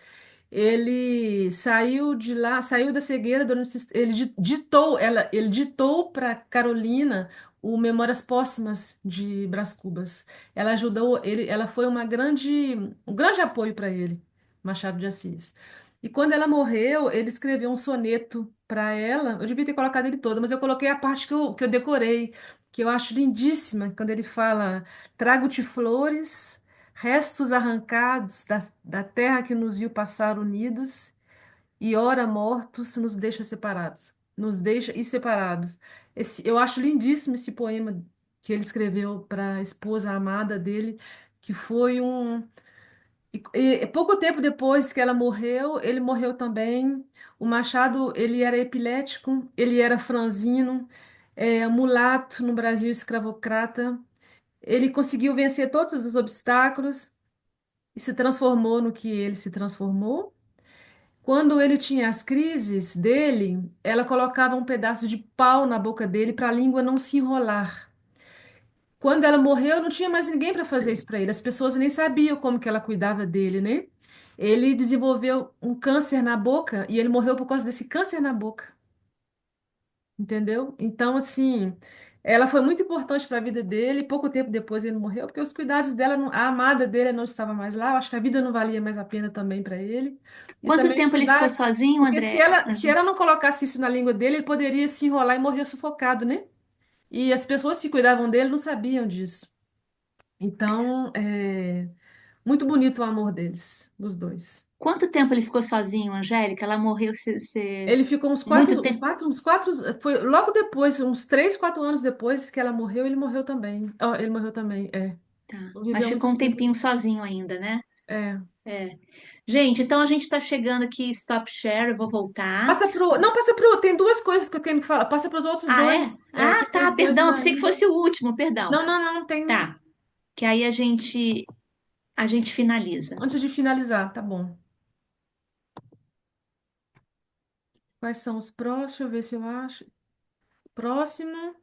S2: Ele saiu de lá, saiu da cegueira, ele ditou para Carolina o Memórias Póstumas de Brás Cubas. Ela ajudou ele, ela foi um grande apoio para ele, Machado de Assis. E quando ela morreu, ele escreveu um soneto para ela. Eu devia ter colocado ele todo, mas eu coloquei a parte que eu decorei, que eu acho lindíssima, quando ele fala: Trago-te flores, restos arrancados da terra que nos viu passar unidos, e ora mortos nos deixa separados. Nos deixa e separados. Eu acho lindíssimo esse poema que ele escreveu para a esposa amada dele, que foi um. E pouco tempo depois que ela morreu, ele morreu também. O Machado, ele era epilético, ele era franzino, mulato no Brasil escravocrata. Ele conseguiu vencer todos os obstáculos e se transformou no que ele se transformou. Quando ele tinha as crises dele, ela colocava um pedaço de pau na boca dele para a língua não se enrolar. Quando ela morreu, não tinha mais ninguém para fazer isso para ele. As pessoas nem sabiam como que ela cuidava dele, né? Ele desenvolveu um câncer na boca e ele morreu por causa desse câncer na boca. Entendeu? Então, assim, ela foi muito importante para a vida dele. Pouco tempo depois ele morreu, porque os cuidados dela, a amada dele não estava mais lá. Eu acho que a vida não valia mais a pena também para ele. E
S1: Quanto
S2: também os
S1: tempo ele ficou
S2: cuidados,
S1: sozinho,
S2: porque se
S1: André?
S2: ela, se ela não colocasse isso na língua dele, ele poderia se enrolar e morrer sufocado, né? E as pessoas que cuidavam dele não sabiam disso. Então, muito bonito o amor deles, dos dois.
S1: Quanto tempo ele ficou sozinho, Angélica? Ela morreu
S2: Ele ficou uns
S1: muito
S2: quatro,
S1: tempo.
S2: uns quatro, foi logo depois, uns 3, 4 anos depois que ela morreu, ele morreu também. Ó, ele morreu também,
S1: Tá.
S2: não
S1: Mas
S2: viveu
S1: ficou
S2: muito
S1: um
S2: tempo.
S1: tempinho sozinho ainda, né?
S2: É.
S1: É. Gente, então a gente está chegando aqui, stop share, eu vou voltar.
S2: Não, passa pro. Tem duas coisas que eu tenho que falar. Passa para os outros
S1: Ah, é?
S2: dois.
S1: Ah,
S2: Tem
S1: tá,
S2: os dois
S1: perdão, eu pensei que
S2: daí.
S1: fosse o último, perdão.
S2: Não, não, não, não tem não.
S1: Tá, que aí a gente finaliza.
S2: Antes de finalizar, tá bom. Quais são os próximos? Deixa eu ver se eu acho. Próximo.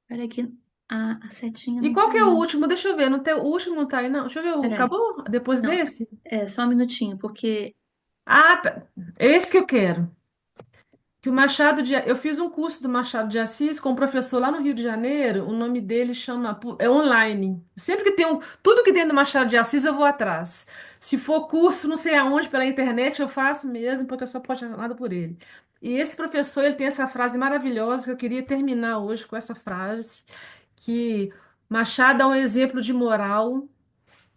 S1: Peraí que a setinha
S2: E
S1: não
S2: qual
S1: tá
S2: que é o
S1: indo.
S2: último? Deixa eu ver. Não tem, o último não tá aí, não. Deixa eu ver.
S1: Peraí,
S2: Acabou? Depois
S1: não,
S2: desse?
S1: só um minutinho, porque...
S2: Ah, tá. Esse que eu quero. Que o Machado de... Eu fiz um curso do Machado de Assis com um professor lá no Rio de Janeiro. O nome dele chama... É online. Sempre que tem um... Tudo que tem do Machado de Assis, eu vou atrás. Se for curso, não sei aonde, pela internet, eu faço mesmo, porque eu sou apaixonada por ele. E esse professor, ele tem essa frase maravilhosa que eu queria terminar hoje com essa frase, que Machado é um exemplo de moral,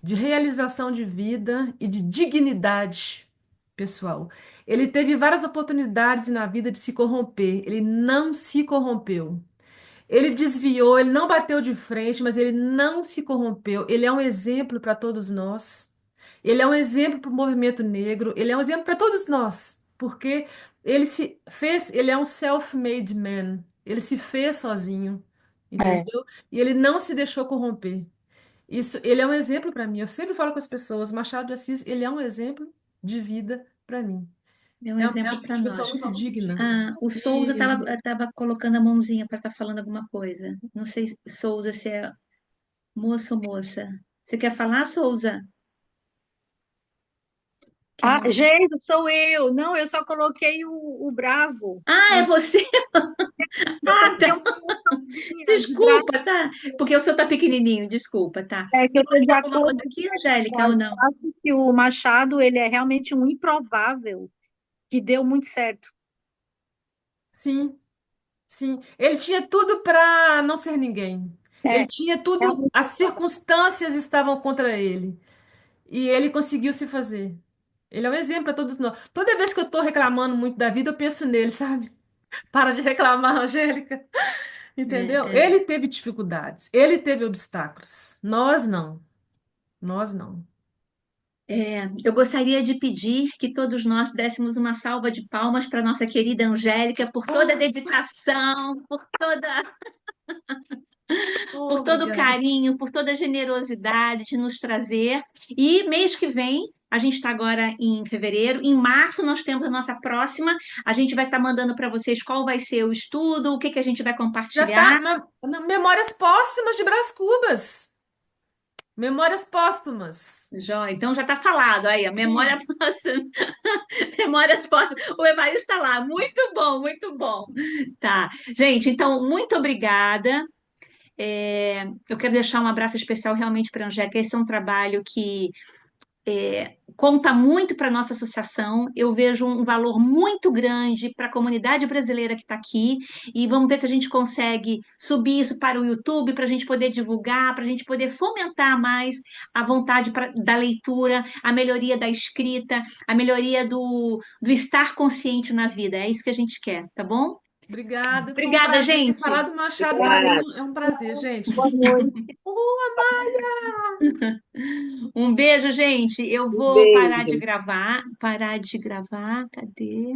S2: de realização de vida e de dignidade pessoal. Ele teve várias oportunidades na vida de se corromper, ele não se corrompeu. Ele desviou, ele não bateu de frente, mas ele não se corrompeu. Ele é um exemplo para todos nós. Ele é um exemplo para o movimento negro, ele é um exemplo para todos nós, porque ele se fez, ele é um self-made man. Ele se fez sozinho,
S7: É,
S2: entendeu? E ele não se deixou corromper. Isso, ele é um exemplo para mim. Eu sempre falo com as pessoas, Machado de Assis, ele é um exemplo de vida para mim.
S1: É um
S2: É
S1: exemplo
S2: uma
S1: para
S2: pessoa
S1: nós.
S2: muito digna.
S1: Ah, o Souza
S2: E
S1: estava colocando a mãozinha para estar falando alguma coisa. Não sei, Souza, se é moço ou moça. Você quer falar, Souza? Que a
S7: ah,
S1: mão...
S7: Geisa, sou eu. Não, eu só coloquei o Bravo.
S1: Ah, é você?
S7: Eu
S1: Ah,
S7: coloquei
S1: tá.
S7: uma emoçãozinha de Bravo.
S1: Desculpa, tá? Porque o seu tá pequenininho, desculpa, tá?
S7: É que eu
S1: Tem
S7: estou
S1: mais
S7: de
S1: alguma
S7: acordo
S1: coisa
S7: com
S1: aqui,
S7: essa
S1: Angélica, ou
S7: frase.
S1: não?
S7: Eu acho que o Machado, ele é realmente um improvável que deu muito certo.
S2: sim, sim, ele tinha tudo para não ser ninguém. Ele
S7: É,
S2: tinha tudo,
S7: realmente.
S2: as circunstâncias estavam contra ele. E ele conseguiu se fazer. Ele é um exemplo para todos nós. Toda vez que eu estou reclamando muito da vida, eu penso nele, sabe? Para de reclamar, Angélica. Entendeu?
S1: É,
S2: Ele teve dificuldades, ele teve obstáculos. Nós não. Nós não.
S1: eu gostaria de pedir que todos nós dessemos uma salva de palmas para nossa querida Angélica por toda a
S2: Oh,
S1: dedicação,
S2: oh,
S1: por todo o
S2: obrigada.
S1: carinho, por toda a generosidade de nos trazer. E mês que vem, a gente está agora em fevereiro, em março nós temos a nossa próxima. A gente vai estar mandando para vocês qual vai ser o estudo, o que que a gente vai
S2: Já tá
S1: compartilhar.
S2: Memórias Póstumas de Brás Cubas. Memórias póstumas.
S1: Jó, então já está falado aí, a memória
S2: Sim.
S1: póstuma, memórias póstumas. O Evair está lá, muito bom, muito bom. Tá, gente, então muito obrigada. Eu quero deixar um abraço especial realmente para a Angélica. Esse é um trabalho que conta muito para a nossa associação. Eu vejo um valor muito grande para a comunidade brasileira que está aqui. E vamos ver se a gente consegue subir isso para o YouTube, para a gente poder divulgar, para a gente poder fomentar mais a vontade da leitura, a melhoria da escrita, a melhoria do estar consciente na vida. É isso que a gente quer, tá bom?
S2: Obrigada. Foi um
S1: Obrigada,
S2: prazer ter
S1: gente.
S2: falado Machado para mim. É um prazer, gente.
S7: Boa noite.
S1: Um beijo, gente. Eu
S3: Um
S1: vou parar de
S3: beijo.
S1: gravar. Parar de gravar. Cadê?